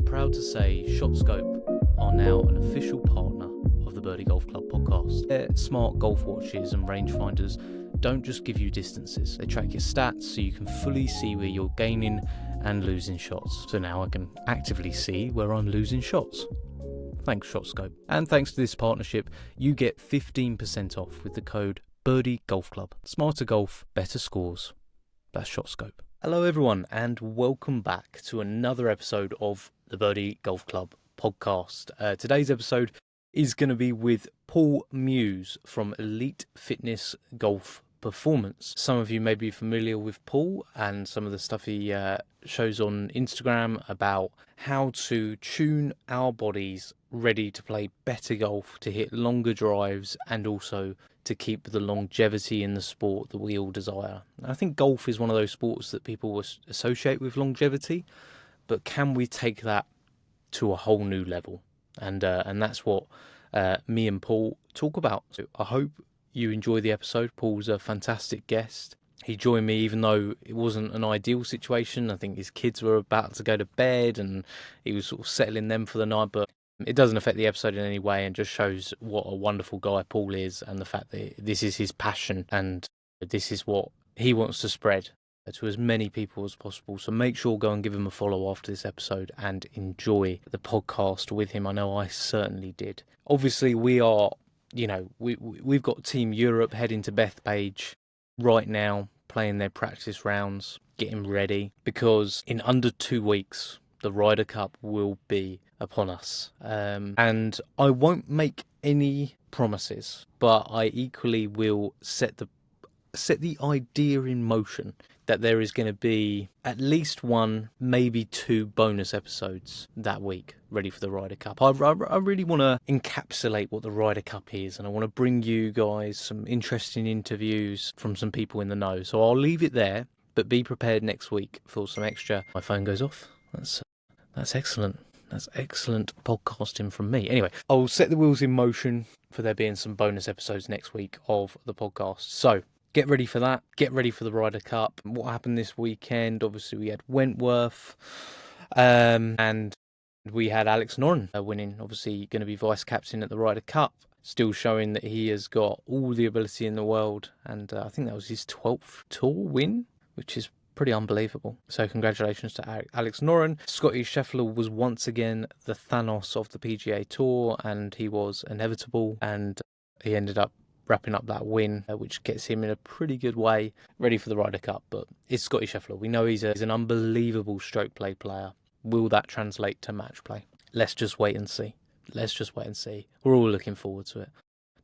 proud to say ShotScope are now an official partner of the Birdie Golf Club podcast. Their smart golf watches and rangefinders don't just give you distances. They track your stats so you can fully see where you're gaining and losing shots. So now I can actively see where I'm losing shots. Thanks, ShotScope. And thanks to this partnership, you get 15% off with the code Birdie Golf Club. Smarter golf, better scores. That's ShotScope. Hello everyone, and welcome back to another episode of the Birdie Golf Club podcast. Today's episode is going to be with Paul Mews from Elite Fitness Golf Performance. Some of you may be familiar with Paul and some of the stuff he shows on Instagram about how to tune our bodies ready to play better golf, to hit longer drives, and also to keep the longevity in the sport that we all desire. I think golf is one of those sports that people associate with longevity, but can we take that to a whole new level? And that's what me and Paul talk about. So I hope you enjoy the episode. Paul's a fantastic guest. He joined me even though it wasn't an ideal situation. I think his kids were about to go to bed and he was sort of settling them for the night, but it doesn't affect the episode in any way and just shows what a wonderful guy Paul is and the fact that this is his passion and this is what he wants to spread to as many people as possible. So make sure go and give him a follow after this episode and enjoy the podcast with him. I know I certainly did. Obviously, we are, we've got Team Europe heading to Bethpage right now, playing their practice rounds, getting ready, because in under 2 weeks, the Ryder Cup will be upon us. And I won't make any promises, but I equally will set the idea in motion that there is going to be at least one, maybe two bonus episodes that week ready for the Ryder Cup. I really want to encapsulate what the Ryder Cup is, and I want to bring you guys some interesting interviews from some people in the know. So I'll leave it there, but be prepared next week for some extra. My phone goes off. That's excellent. That's excellent podcasting from me. Anyway, I'll set the wheels in motion for there being some bonus episodes next week of the podcast. So get ready for that. Get ready for the Ryder Cup. What happened this weekend? Obviously, we had Wentworth, and we had Alex Noren winning. Obviously, going to be vice captain at the Ryder Cup. Still showing that he has got all the ability in the world. And I think that was his 12th tour win, which is pretty unbelievable. So congratulations to Alex Noren. Scotty Scheffler was once again the Thanos of the PGA Tour, and he was inevitable, and he ended up wrapping up that win, which gets him in a pretty good way, ready for the Ryder Cup. But it's Scotty Scheffler. We know he's an unbelievable stroke play player. Will that translate to match play? Let's just wait and see. We're all looking forward to it.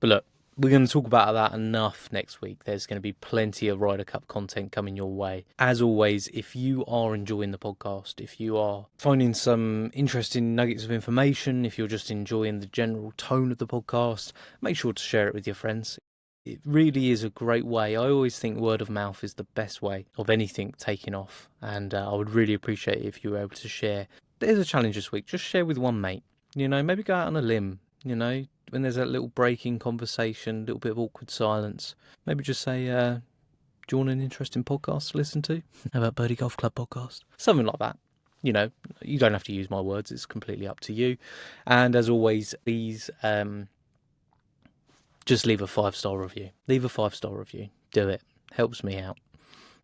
But look, we're going to talk about that enough next week. There's going to be plenty of Ryder Cup content coming your way. As always, if you are enjoying the podcast, if you are finding some interesting nuggets of information, if you're just enjoying the general tone of the podcast, make sure to share it with your friends. It really is a great way. I always think word of mouth is the best way of anything taking off. And I would really appreciate it if you were able to share. There's a challenge this week. Just share with one mate. Maybe go out on a limb, when there's a little breaking conversation, a little bit of awkward silence, maybe just say, do you want an interesting podcast to listen to? How about Birdie Golf Club podcast? Something like that. You don't have to use my words. It's completely up to you. And as always, please just leave a 5-star review. Leave a 5-star review. Do it. Helps me out.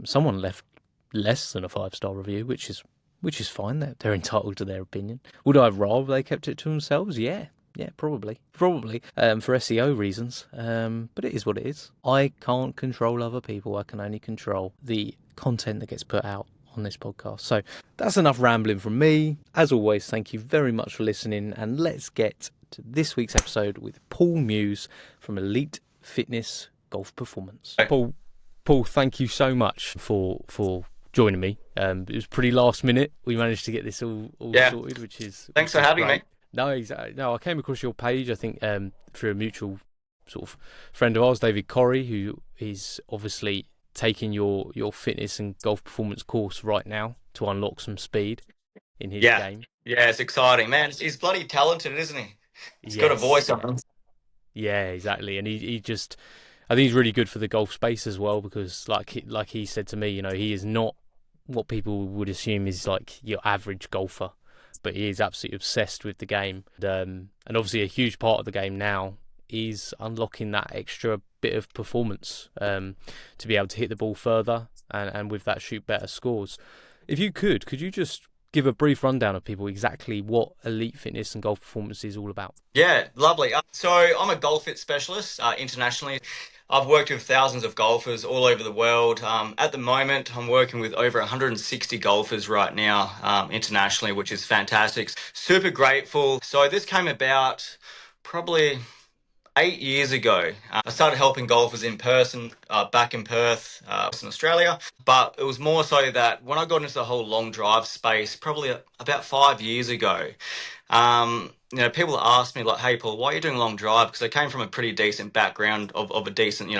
Someone left less than a 5-star review, which is fine. They're entitled to their opinion. Would I have rather they kept it to themselves? Yeah, probably for SEO reasons, but it is what it is. I can't control other people. I can only control the content that gets put out on this podcast. So that's enough rambling from me. As always, thank you very much for listening, and let's get to this week's episode with Paul Mews from Elite Fitness Golf Performance. Paul, thank you so much for joining me. It was pretty last minute. We managed to get this all sorted, which is thanks for having me. No, exactly. No, I came across your page, I think, through a mutual sort of friend of ours, David Corrie, who is obviously taking your fitness and golf performance course right now to unlock some speed in his game. Yeah, it's exciting, man. He's bloody talented, isn't he? He's got a voice on him. Yeah, exactly. And he just, I think he's really good for the golf space as well, because like he said to me, he is not what people would assume is like your average golfer. but he is absolutely obsessed with the game. And obviously a huge part of the game now is unlocking that extra bit of performance to be able to hit the ball further and with that shoot better scores. If you could you just give a brief rundown of people exactly what elite fitness and golf performance is all about? Yeah, lovely. So I'm a golf fit specialist internationally. I've worked with thousands of golfers all over the world. At the moment, I'm working with over 160 golfers right now internationally, which is fantastic. Super grateful. So this came about probably 8 years ago. I started helping golfers in person back in Perth, in Australia. But it was more so that when I got into the whole long drive space, probably about 5 years ago, people asked me like, "Hey, Paul, why are you doing long drive?" Because I came from a pretty decent background of a decent,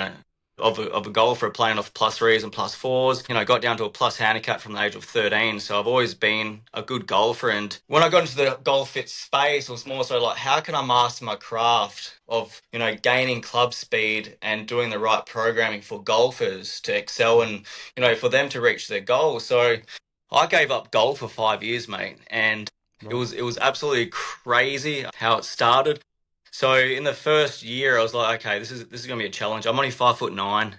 of a golfer playing off plus threes and plus fours. Got down to a plus handicap from the age of 13. So I've always been a good golfer. And when I got into the golf fit space, it was more so like, how can I master my craft of, gaining club speed and doing the right programming for golfers to excel and, for them to reach their goals. So I gave up golf for 5 years, mate. And it was absolutely crazy how it started. So in the first year, I was like, okay, this is going to be a challenge. I'm only 5'9".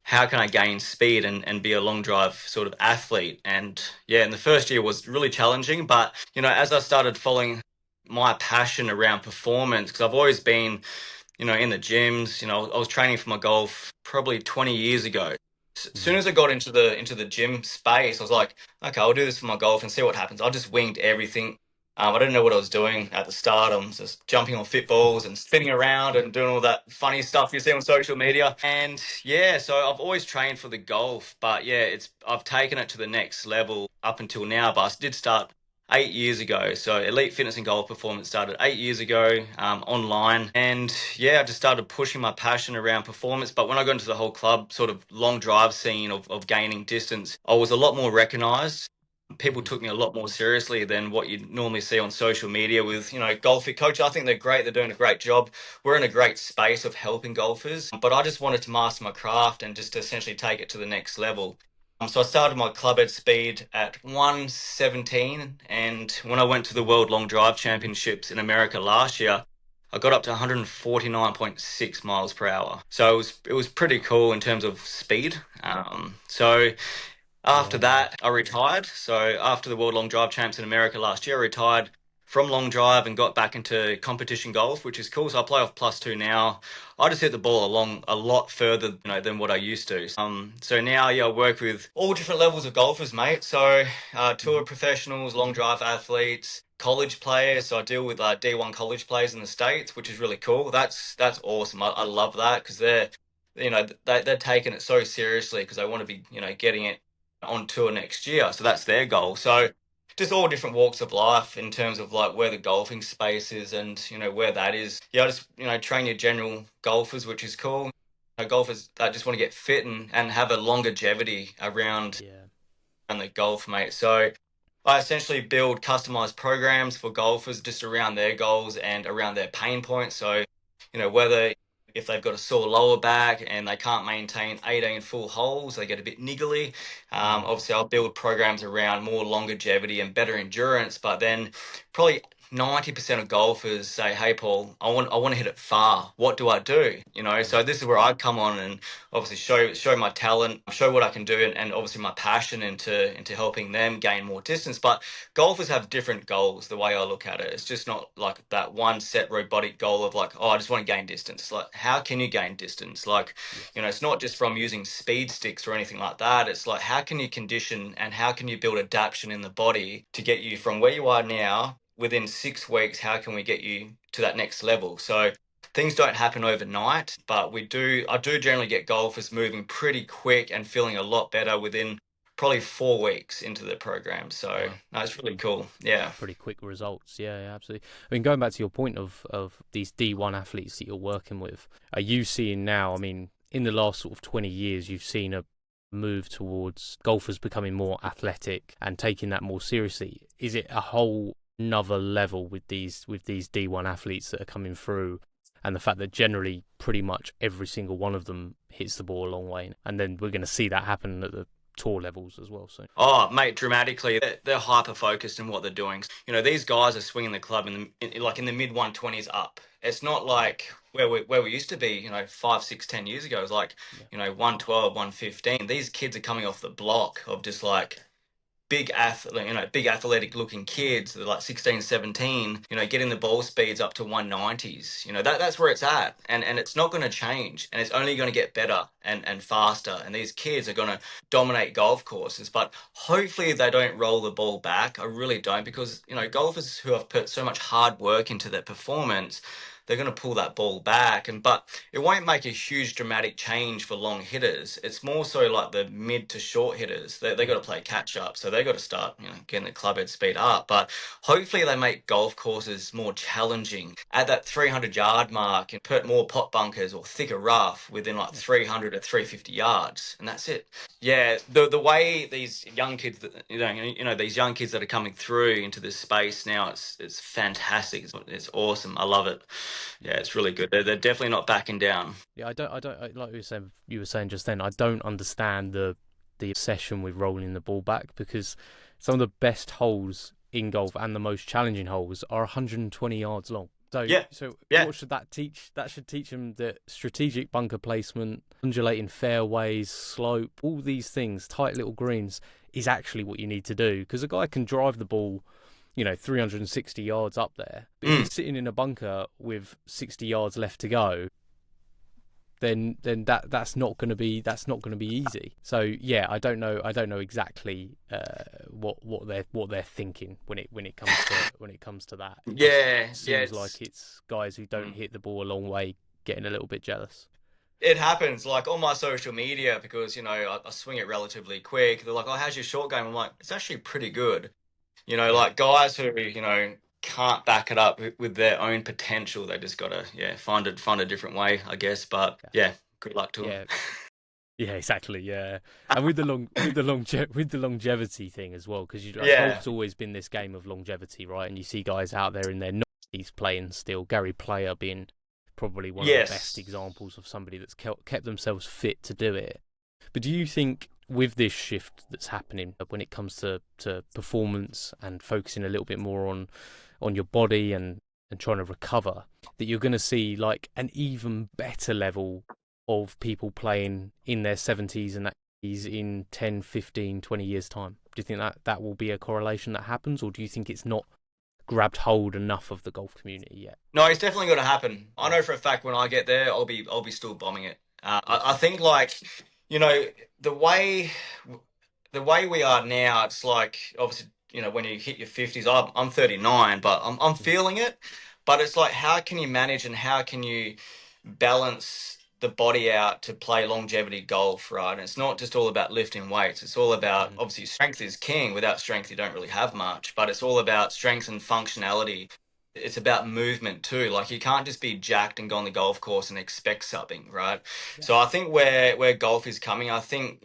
How can I gain speed and be a long drive sort of athlete? And yeah, in the first year was really challenging. But as I started following my passion around performance, because I've always been, in the gyms. I was training for my golf probably 20 years ago. As soon as I got into the gym space, I was like, okay, I'll do this for my golf and see what happens. I just winged everything. I didn't know what I was doing at the start. I was just jumping on fit balls and spinning around and doing all that funny stuff you see on social media. And yeah, so I've always trained for the golf, but yeah, I've taken it to the next level up until now. But I did start 8 years ago. So Elite Fitness and Golf Performance started 8 years ago online. And yeah, I just started pushing my passion around performance. But when I got into the whole club sort of long drive scene of gaining distance, I was a lot more recognized. People took me a lot more seriously than what you normally see on social media with, golf fit coach. I think they're great. They're doing a great job. We're in a great space of helping golfers. But I just wanted to master my craft and just essentially take it to the next level. So I started my club head speed at 117, and when I went to the World Long Drive Championships in America last year, I got up to 149.6 miles per hour. So it was pretty cool in terms of speed. So after that, I retired. So after the World Long Drive Champs in America last year, I retired from long drive and got back into competition golf, which is cool. So I play off +2 now. I just hit the ball along a lot further, than what I used to. So now, yeah, I work with all different levels of golfers, mate. So tour professionals, long drive athletes, college players. So I deal with D1 college players in the States, which is really cool. That's awesome. I love that because they're taking it so seriously because they want to be, getting it on tour next year. So that's their goal. So just all different walks of life in terms of like where the golfing space is and, where that is. Yeah, I just, train your general golfers, which is cool. Golfers that just want to get fit and have a longevity around the golf, mate. So I essentially build customized programs for golfers just around their goals and around their pain points. So, whether if they've got a sore lower back and they can't maintain 18 full holes, they get a bit niggly. Obviously, I'll build programs around more longevity and better endurance. But then probably 90% of golfers say, "Hey, Paul, I want to hit it far. What do I do?" So this is where I come on and obviously show my talent, show what I can do, and obviously my passion into helping them gain more distance. But golfers have different goals. The way I look at it, it's just not like that one set robotic goal of like, oh, I just want to gain distance. Like, how can you gain distance? Like, it's not just from using speed sticks or anything like that. It's like, how can you condition and how can you build adaptation in the body to get you from where you are now within 6 weeks? How can we get you to that next level? So things don't happen overnight, but I do generally get golfers moving pretty quick and feeling a lot better within probably 4 weeks into the program. So no, it's really cool. Yeah. Pretty quick results. Yeah, absolutely. I mean, going back to your point of these D1 athletes that you're working with, are you seeing now, I mean, in the last sort of 20 years, you've seen a move towards golfers becoming more athletic and taking that more seriously? Is it a whole another level with these D1 athletes that are coming through, and the fact that generally pretty much every single one of them hits the ball a long way, and then we're going to see that happen at the tour levels as well. So Oh, mate, dramatically, they're hyper focused in what they're doing. These guys are swinging the club in the mid 120s up. It's not like where we used to be, 5, 6, 10 years ago. It's like, yeah, 112, 115. These kids are coming off the block of just like big athletic looking kids that are like 16, 17, getting the ball speeds up to 190s. That's where it's at. And it's not going to change. And it's only going to get better and faster. And these kids are going to dominate golf courses. But hopefully they don't roll the ball back. I really don't, because, golfers who have put so much hard work into their performance, they're going to pull that ball back. But it won't make a huge dramatic change for long hitters. It's more so like the mid to short hitters. They got to play catch up, so they got to start getting the club head speed up. But hopefully they make golf courses more challenging at that 300-yard mark and put more pot bunkers or thicker rough within like 300 to 350 yards, and that's it. Yeah, the way these young kids that these young kids that are coming through into this space now, it's fantastic. It's awesome. I love it. Yeah, it's really good. They're definitely not backing down. yeah. Like you were saying just then. I don't understand the obsession with rolling the ball back, because some of the best holes in golf and the most challenging holes are 120 yards long. So, Yeah. What should that teach? That should teach them that strategic bunker placement, undulating fairways, slope, all these things, tight little greens, is actually what you need to do. Because a guy can drive the ball, 360 yards up there. But if he's sitting in a bunker with 60 yards left to go, then that's not going to be easy. So yeah, I don't know exactly what they're thinking when it comes to that. Yeah, Seems like it's guys who don't hit the ball a long way getting a little bit jealous. It happens like on my social media, because I swing it relatively quick. They're like, "Oh, how's your short game?" I'm like, "It's actually pretty good." Like guys who can't back it up with their own potential. They just gotta find a different way, I guess. But yeah, good luck to them. Yeah, exactly. Yeah, and with the longevity thing as well, because golf's always been this game of longevity, right? And you see guys out there in their 90s playing still. Gary Player being probably one of the best examples of somebody that's kept themselves fit to do it. But do you think, with this shift that's happening when it comes to performance and focusing a little bit more on your body and trying to recover, that you're going to see like an even better level of people playing in their 70s and 80s in 10, 15, 20 years time? Do you think that will be a correlation that happens, or do you think it's not grabbed hold enough of the golf community yet? No, it's definitely going to happen. I know for a fact when I get there, I'll be still bombing it. I think like the way we are now, it's like obviously when you hit your 50s, I'm 39, but I'm feeling it. But it's like, how can you manage and how can you balance the body out to play longevity golf, right? And it's not just all about lifting weights. It's all about, obviously, strength is king. Without strength, you don't really have much. But it's all about strength and functionality. It's about movement too. Like, you can't just be jacked and go on the golf course and expect something, right? Yeah. So I think where golf is coming, I think,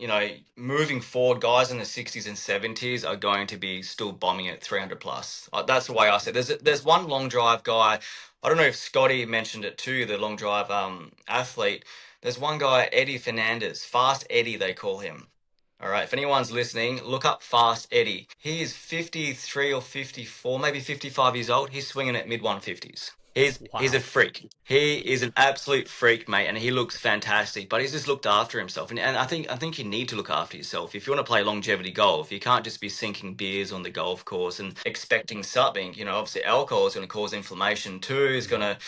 moving forward, guys in the 60s and 70s are going to be still bombing at 300 plus. That's the way I see it. There's one long drive guy. I don't know if Scotty mentioned it too, the long drive athlete. There's one guy, Eddie Fernandez, Fast Eddie, they call him. All right, if anyone's listening, look up Fast Eddie. He is 53 or 54, maybe 55 years old. He's swinging at mid 150s. He's a freak. He is an absolute freak, mate, and he looks fantastic. But he's just looked after himself, and I think you need to look after yourself if you want to play longevity golf. You can't just be sinking beers on the golf course and expecting something. Obviously alcohol is going to cause inflammation too. Is going to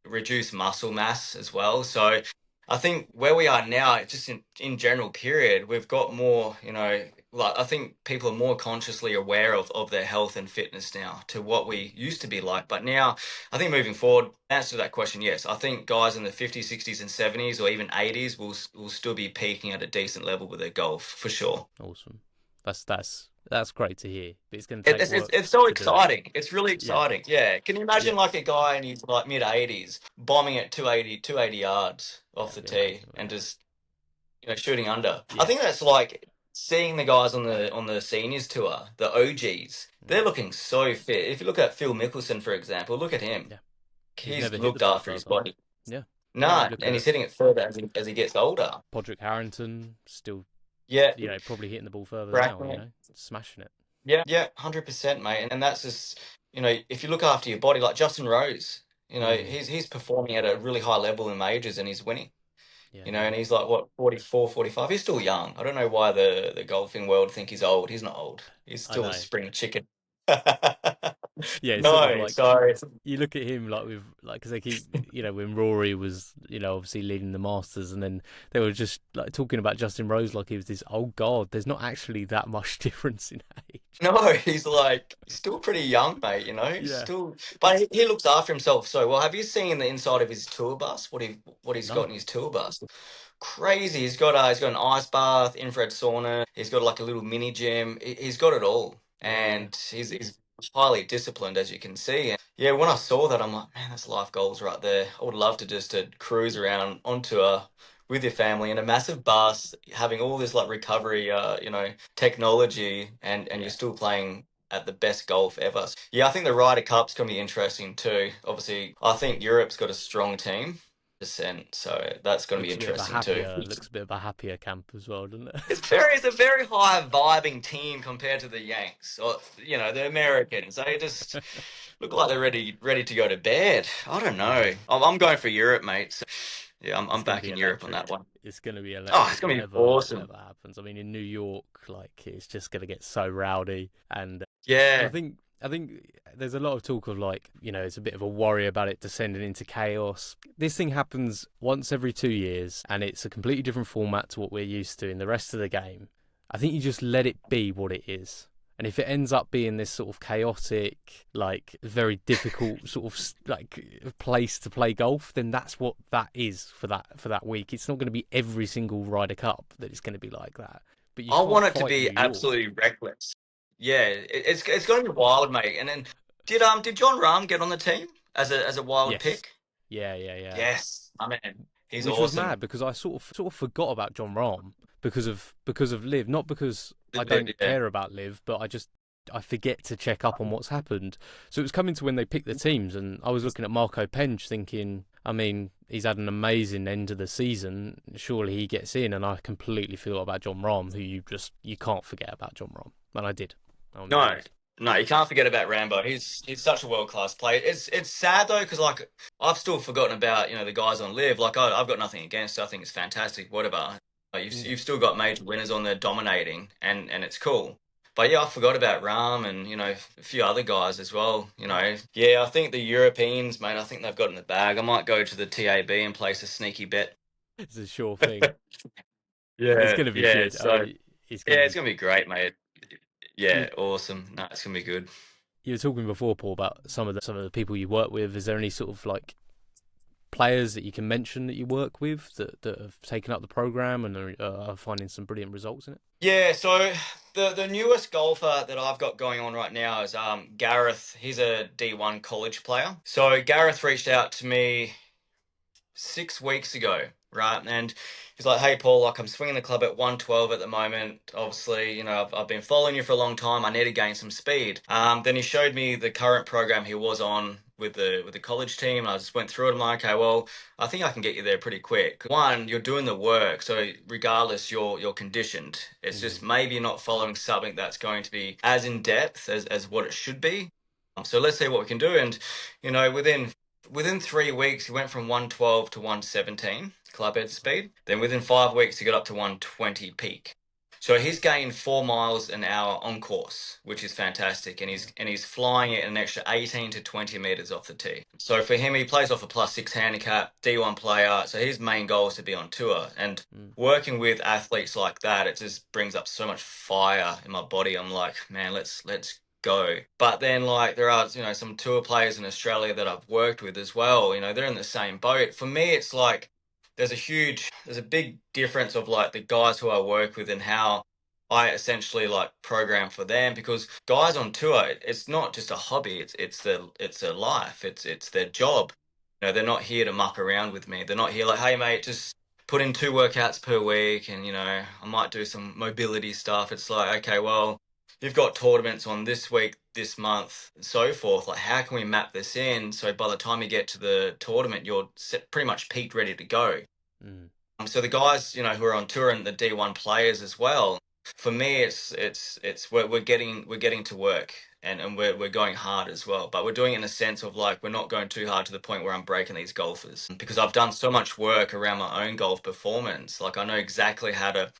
reduce muscle mass as well. So I think where we are now, just in general period, we've got more, I think people are more consciously aware of their health and fitness now to what we used to be like. But now, I think moving forward, answer to that question, yes. I think guys in the 50s, 60s and 70s or even 80s will still be peaking at a decent level with their golf, for sure. Awesome. That's great to hear. But it's going to take work. It's so exciting. It's really exciting. Yeah. Can you imagine like a guy in his like mid 80s bombing at 280 yards off the tee and just shooting under? I think that's like seeing the guys on the seniors tour, the OGs. They're looking so fit. If you look at Phil Mickelson, for example, look at him. Yeah. He's looked after his body. Yeah. No, and he's hitting it further as he gets older. Podrick Harrington still Yeah, probably hitting the ball further now, cracking it. smashing it. Yeah, 100%, mate. And that's just, if you look after your body, like Justin Rose, Mm, he's performing at a really high level in majors and he's winning. yeah, And yeah. he's like, what, 44, 45? He's still young. I don't know why the golfing world think he's old. He's not old. He's I still a know. spring chicken. Yeah, it's sort of No, like sorry. you look at him like with like because they keep when Rory was obviously leading the Masters, and then they were just like talking about Justin Rose like he was this old god. There's not actually that much difference in age. No, he's still pretty young, mate, He's Yeah. still, but he looks after himself so well. Have you seen the inside of his tour bus? What he's got No. in his tour bus? Crazy. He's got an ice bath, infrared sauna. He's got like a little mini gym. He's got it all, Yeah, yeah. and he's highly disciplined, as you can see. And yeah, when I saw that, I'm like, man, that's life goals right there. I would love to just to cruise around on tour with your family in a massive bus, having all this like recovery, technology, and you're Yeah. still playing at the best golf ever. Yeah, I think the Ryder Cup's gonna be interesting too. Obviously, I think Europe's got a strong team. So that's going to be interesting too. Looks a bit of a happier camp as well, doesn't it? It's a very high vibing team compared to the Yanks or the Americans. They just look like they're ready to go to bed. I don't know. Yeah. I'm going for Europe, mate. So, yeah, I'm It's going to back be in Europe on electric. that one. It's going to be Oh, it's electric going to be whatever awesome. happens. I mean, in New York, like it's just going to get so rowdy, and Yeah. I think there's a lot of talk of like it's a bit of a worry about it descending into chaos. This thing happens once every 2 years, and it's a completely different format to what we're used to in the rest of the game. I think you just let it be what it is. And if it ends up being this sort of chaotic, like very difficult sort of like place to play golf, then that's what that is for that week. It's not going to be every single Ryder Cup that it's going to be like that. But you I can't want it to fight be New York. absolutely reckless. Yeah, it's going to be wild, mate. And then did John Rahm get on the team as a wild Yes. pick? Yeah, yeah, yeah. Yes, I mean he's Which was awesome. mad because I sort of forgot about John Rahm because of Liv, not because I don't Yeah. care about Liv, but I forget to check up on what's happened. So it was coming to when they picked the teams, and I was looking at Marco Penge thinking, I mean, he's had an amazing end to the season. Surely he gets in, and I completely forgot about John Rahm, who you can't forget about John Rahm, and I did. I'm No, pleased. no, you can't forget about Rambo. He's such a world class player. It's sad though because like I've still forgotten about the guys on Live. Like I've got nothing against it. I think it's fantastic. Whatever. Like, Mm. you've still got major winners on there dominating, and it's cool. But yeah, I forgot about Ram and a few other guys as well. Yeah, I think the Europeans, mate. I think they've got it in the bag. I might go to the TAB and place a sneaky bet. It's a sure thing. It's Yeah, going to be yeah. good. I So mean, it's going yeah, to it's be. gonna be great, mate. You Yeah, awesome. No, it's gonna be good. you were talking before, Paul, about some of the people you work with. Is there any sort of like players that you can mention that you work with that have taken up the program and are finding some brilliant results in it? Yeah, so the newest golfer that I've got going on right now is Gareth. He's a D1 college player. So Gareth reached out to me 6 weeks ago, right? And he's like, "Hey, Paul, like I'm swinging the club at 112 at the moment. Obviously, I've been following you for a long time. I need to gain some speed." Then he showed me the current program he was on with the college team. And I just went through it. I'm like, "Okay, well, I think I can get you there pretty quick. One, you're doing the work, so regardless, you're conditioned. It's Mm. just maybe you're not following something that's going to be as in depth as what it should be. So let's see what we can do." And within 3 weeks, he went from 112 to 117 club head speed. Then within 5 weeks, he got up to 120 peak. So he's gained 4 miles an hour on course, which is fantastic, and Yeah. he's flying it an extra 18 to 20 meters off the tee. So for him, he plays off a +6 handicap, D1 player. So his main goal is to be on tour, and Mm. working with athletes like that, it just brings up so much fire in my body. I'm like, man, let's go. But then like there are some tour players in Australia that I've worked with as well. They're in the same boat. For me, it's like there's a big difference of like the guys who I work with and how I essentially like program for them, because guys on tour, it's not just a hobby, it's their life, it's their job. They're not here to muck around with me. They're not here like, hey mate, just put in 2 workouts per week and I might do some mobility stuff. It's like, okay, well, you've got tournaments on this week, this month, and so forth. Like, how can we map this in so by the time you get to the tournament, you're pretty much peaked, ready to go? Mm. So the guys, who are on tour and the D1 players as well, for me, it's we're getting to work and we're going hard as well, but we're doing it in a sense of like we're not going too hard to the point where I'm breaking these golfers because I've done so much work around my own golf performance. Like I know exactly how to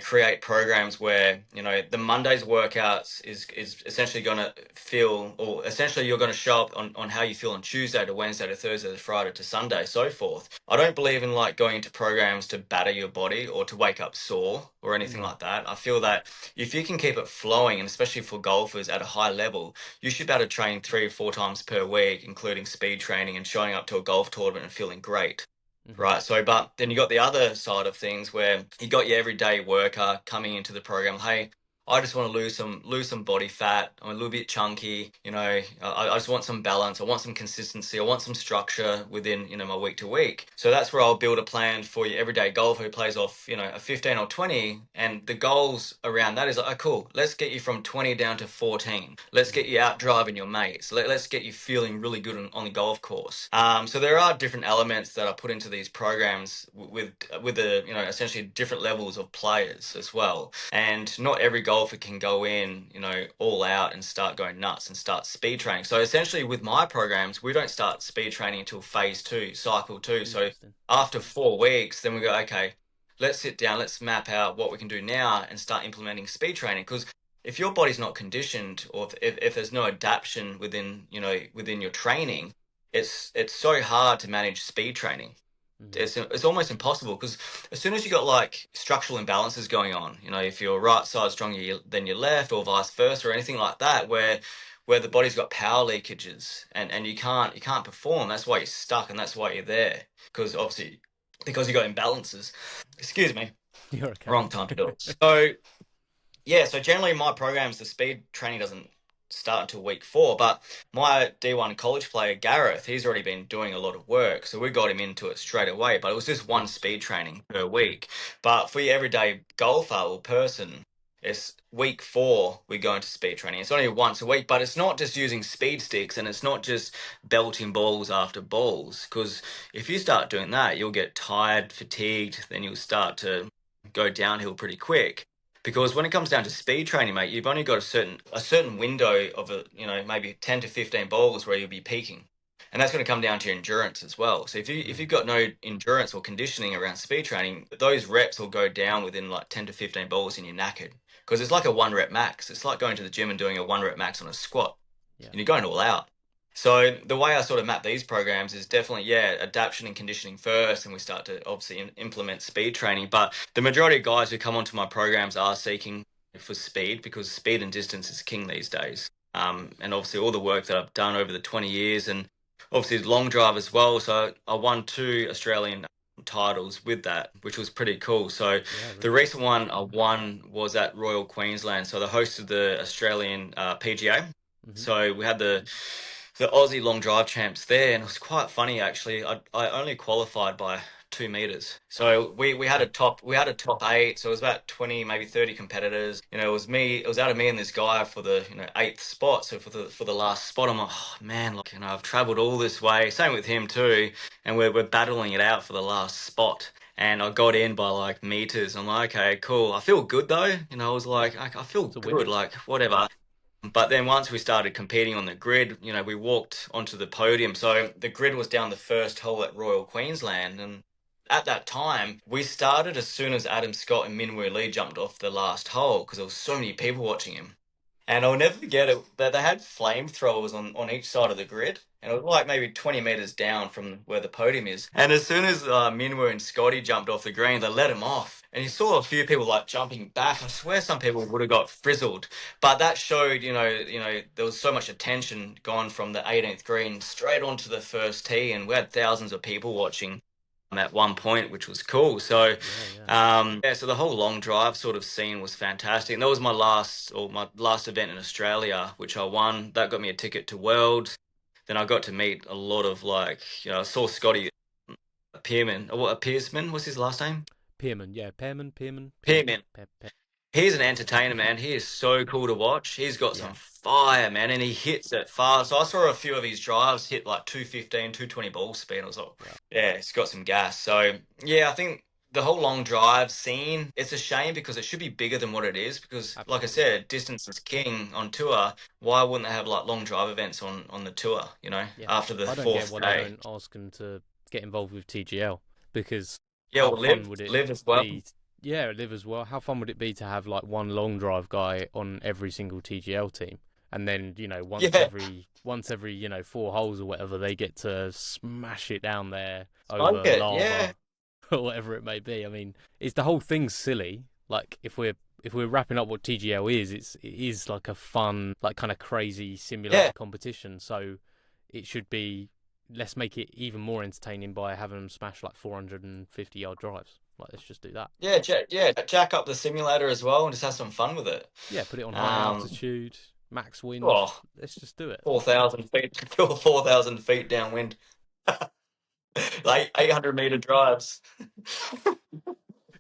create programs where, the Monday's workouts is essentially going to feel, or essentially you're going to show up on how you feel on Tuesday to Wednesday to Thursday to Friday to Sunday, so forth. I don't believe in like going into programs to batter your body or to wake up sore or anything No. like that. I feel that if you can keep it flowing, and especially for golfers at a high level, you should be able to train 3 or 4 times per week, including speed training and showing up to a golf tournament and feeling great. Hmm. Right. So, but then you got the other side of things where you got your everyday worker coming into the program. Hey, I just want to lose some body fat. I'm a little bit chunky. I just want some balance. I want some consistency. I want some structure within my week to week. So that's where I'll build a plan for your everyday golfer who plays off a 15 or 20, and the goals around that is like, oh, cool. Let's get you from 20 down to 14. Let's get you out driving your mates. Let's get you feeling really good on the golf course. So there are different elements that are put into these programs with the essentially different levels of players as well. And not every golfer can go in all out and start going nuts and start speed training. So essentially with my programs, we don't start speed training until phase 2, cycle 2. So Interesting. after 4 weeks, then we go, okay, let's sit down, let's map out what we can do now and start implementing speed training. Because if your body's not conditioned, or if there's no adaptation within your training, it's so hard to manage speed training. Hmm. It's almost impossible because as soon as you got like structural imbalances going on, if your right side's stronger than your left, or vice versa, or anything like that, where the body's got power leakages and you can't perform, that's why you're stuck and that's why you're there. Because obviously, because you got imbalances. Excuse me, You're okay. wrong time to do it. So yeah, so generally my programs, the speed training doesn't start until week 4, but my D1 college player, Gareth, he's already been doing a lot of work. So we got him into it straight away, but it was just one Yes. speed training per week. But for your everyday golfer or person, it's week 4, we go into speed training. It's only once a week, but it's not just using speed sticks and it's not just belting balls after balls. Because if you start doing that, you'll get tired, fatigued, then you'll start to go downhill pretty quick. Because when it comes down to speed training, mate, you've only got a certain window of maybe 10 to 15 balls where you'll be peaking. And that's going to come down to your endurance as well. So if Mm. you've got no endurance or conditioning around speed training, those reps will go down within like 10 to 15 balls and you're knackered. Because it's like a 1 rep max. It's like going to the gym and doing a 1 rep max on a squat. Yeah. And you're going all out. So the way I sort of map these programs is definitely, yeah, adaptation and conditioning first, and we start to obviously implement speed training. But the majority of guys who come onto my programs are seeking for speed because speed and distance is king these days. And obviously all the work that I've done over the 20 years and obviously long drive as well. So I won 2 Australian titles with that, which was pretty cool. So Yeah. the Really. recent one I won was at Royal Queensland. So the host of the Australian PGA. Hmm. So we had the Aussie long drive champs there, and it was quite funny actually. I only qualified by 2 meters, so we had a top 8, so it was about 20, maybe 30 competitors. It was me, it was out of me and this guy for the 8th spot. So for the last spot, I'm like, oh man, like I've travelled all this way. Same with him too, and we're battling it out for the last spot. And I got in by like meters. I'm like, okay, cool. I feel good though. I was Yeah. like, I feel It's a win. good, like whatever. But then once we started competing on the grid, we walked onto the podium. So the grid was down the first hole at Royal Queensland. And at that time, we started as soon as Adam Scott and Minwoo Lee jumped off the last hole because there was so many people watching him. And I'll never forget it that they had flamethrowers on each side of the grid. And it was like maybe 20 meters down from where the podium is. And as soon as Minwoo and Scotty jumped off the green, they let him off. And you saw a few people like jumping back. I swear some people would have got frizzled. But that showed, there was so much attention gone from the 18th green straight onto the first tee. And we had thousands of people watching at one point, which was cool. So, Yeah. Yeah. yeah, so the whole long drive sort of scene was fantastic. And that was my last event in Australia, which I won. That got me a ticket to Worlds. Then I got to meet a lot of I saw Scotty Pearman, or what, Pearsman, what's his last name? Pearman. Yeah. Pearman. Pearman. He's an entertainer, man. He is so cool to watch. He's got Yeah. some fire, man, and he hits it fast. So I saw a few of his drives hit like 215, 220 ball speed. I was like, Wow. yeah, he's got some gas. So, yeah, I think the whole long drive scene, it's a shame because it should be bigger than what it is. Because, like I Absolutely. said, distance is king on tour. Why wouldn't they have like long drive events on the tour? Yeah. After the I don't get fourth why they day. don't ask them to get involved with TGL because Yeah, how or fun would it live as well. be? Yeah, live as well. How fun would it be to have like one long drive guy on every single TGL team, and then Yeah, once every 4 holes or whatever, they get to smash it down there like over it. Yeah, lava or whatever it may be. I mean, it's the whole thing's silly. Like if we're wrapping up what TGL is, it is like a fun, like kind of crazy yeah, simulator competition. So it should be. Let's make it even more entertaining by having them smash like 450-yard drives. Like let's just do that. yeah. Jack up the simulator as well and just have some fun with it. Yeah, put it on high Um, altitude, max wind. oh, Let's just do it. 4,000 feet, 4,000 feet downwind, like 800-meter drives.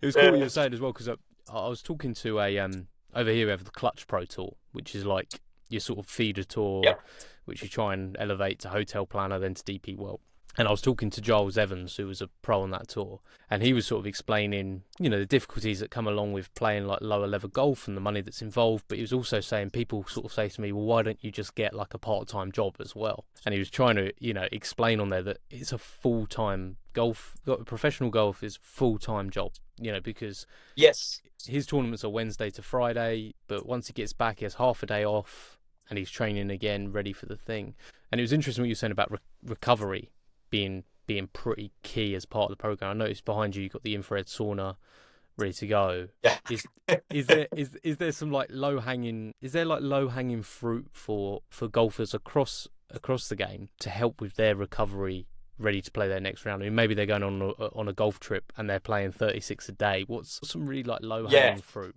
It was cool what you Yeah, were saying as well because I was talking to a over here we have the Clutch Pro Tour, which is like your sort of feeder tour, yep, which you try and elevate to Hotel Planner, then to DP World. And I was talking to Giles Evans, who was a pro on that tour, and he was sort of explaining, the difficulties that come along with playing like lower level golf and the money that's involved. But he was also saying people sort of say to me, well, why don't you just get like a part-time job as well? And he was trying to, explain on there that it's a full-time professional golf is full-time job, because yes, his tournaments are Wednesday to Friday, but once he gets back, he has half a day off and he's training again, ready for the thing. And it was interesting what you were saying about recovery being pretty key as part of the program. I noticed behind you, you've got the infrared sauna ready to go. yeah. Is is there some like low hanging fruit for golfers across the game to help with their recovery, ready to play their next round? I mean, maybe they're going on a golf trip and they're playing 36 a day. What's some really like low Yeah. hanging fruit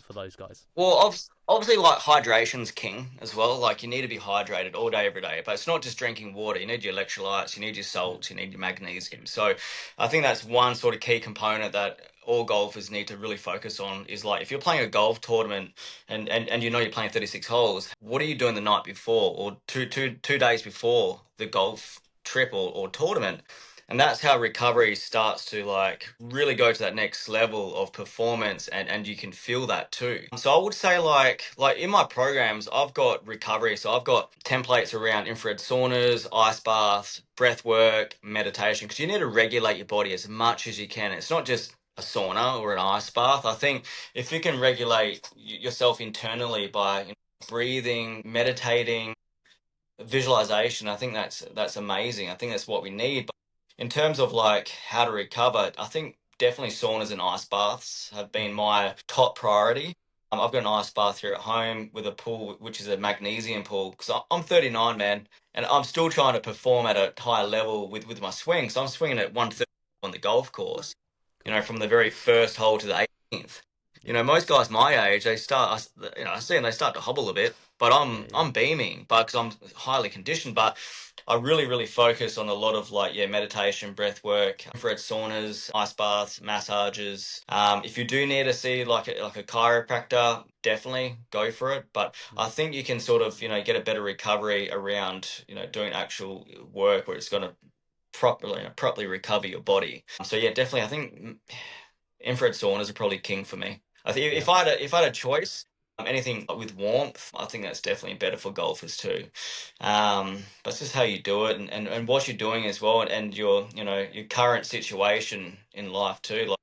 for those guys? Well, obviously, like hydration's king as well. Like you need to be hydrated all day, every day. But it's not just drinking water. You need your electrolytes, you need your Mm. salts, you need your magnesium. So, I think that's one sort of key component that all golfers need to really focus on. Is like if you're playing a golf tournament and you're playing 36 holes, what are you doing the night before or two days before the golf trip or tournament? And that's how recovery starts to like really go to that next level of performance and you can feel that too. So I would say like in my programs I've got recovery. So I've got templates around infrared saunas, ice baths, breath work, meditation because you need to regulate your body as much as you can. It's not just a sauna or an ice bath. I think if you can regulate yourself internally by breathing, meditating, visualization, I think that's amazing. I think that's what we need. But in terms of like how to recover, I think definitely saunas and ice baths have been Mm. my top priority. I've got an ice bath here at home with a pool, which is a magnesium pool, because I'm 39, man, and I'm still trying to perform at a higher level with my swing. So I'm swinging at 130 on the golf course, Cool. from the very first hole to the 18th. Yeah. Most guys my age, they start, I see them, they start to hobble a bit, but Yeah. Yeah. I'm beaming, but because I'm highly conditioned. But I really focus on a lot of like meditation, breath work, infrared saunas, ice baths, massages. If you do need to see like a chiropractor, definitely go for it. But Mm. I think you can sort of get a better recovery around doing actual work where it's going to properly recover your body. So yeah, definitely, I think infrared saunas are probably king for me. I think Yeah. if I had a choice, anything with warmth, I think that's definitely better for golfers too. But it's just how you do it and what you're doing as well, and your your current situation in life too. Like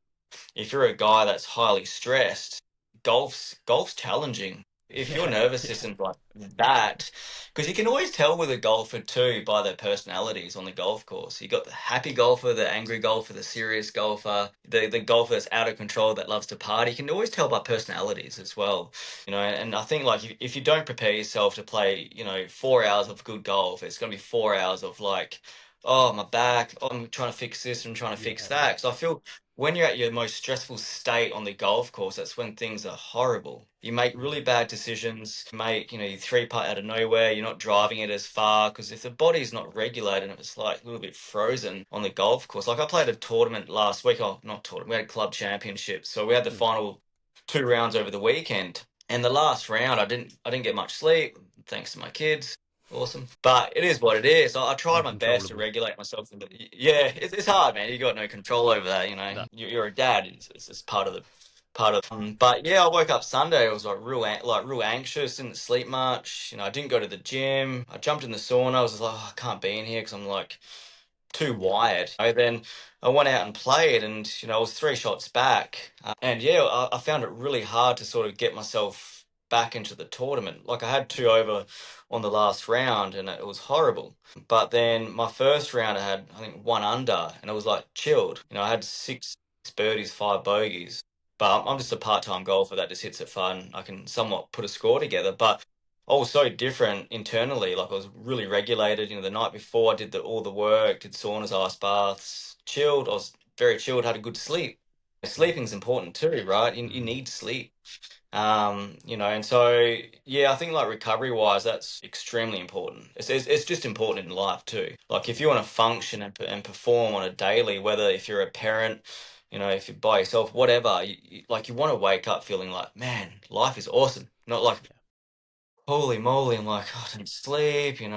if you're a guy that's highly stressed, golf's challenging. If your Yeah. nervous Yeah. system's like that, because you can always tell with a golfer too by their personalities on the golf course. You got the happy golfer, the angry golfer, the serious golfer, the golfer that's out of control that loves to party. You can always tell by personalities as well. And I think like if you don't prepare yourself to play, 4 hours of good golf, it's gonna be 4 hours of like, oh my back, oh, I'm trying to fix this, I'm trying to fix Yeah. that. So I feel when you're at your most stressful state on the golf course, that's when things are horrible. You make really Mm. bad decisions. You make, you three putt out of nowhere. You're not driving it as far because if the body's not regulated and it's like a little bit frozen on the golf course. Like I played a tournament last week. Oh, not tournament. We had club championships. So we had the Mm. final 2 rounds over the weekend. And the last round, I didn't get much sleep thanks to my kids. Awesome. But it is what it is. I tried my best to Uncontrollable. regulate myself. Yeah, it's hard, man. You got no control over that, you know. No. You're a dad. It's just part of. But yeah, I woke up Sunday. I was like real anxious. Didn't sleep much. You know, I didn't go to the gym. I jumped in the sauna. I was just like, oh, I can't be in here because I'm like too wired. Then I went out and played, and I was 3 shots back. And yeah, I found it really hard to sort of get myself back into the tournament. Like I had 2 over on the last round, and it was horrible. But then my first round, I had I think 1 under, and it was like chilled. I had 6 birdies, 5 bogeys. But I'm just a part-time golfer that just hits it fun. I can somewhat put a score together, but I was so different internally. Like I was really regulated. The night before I did all the work, did saunas, ice baths, chilled. I was very chilled, had a good sleep. Yeah. Sleeping's important too, right? You Mm. need sleep. And so yeah, I think like recovery wise, that's extremely important. It's just important in life too. Like if you want to function and perform on a daily, whether if you're a parent, if you're by yourself, whatever, like you want to wake up feeling like, man, life is awesome. Not like Yeah. holy moly, I'm like, oh, I didn't sleep, you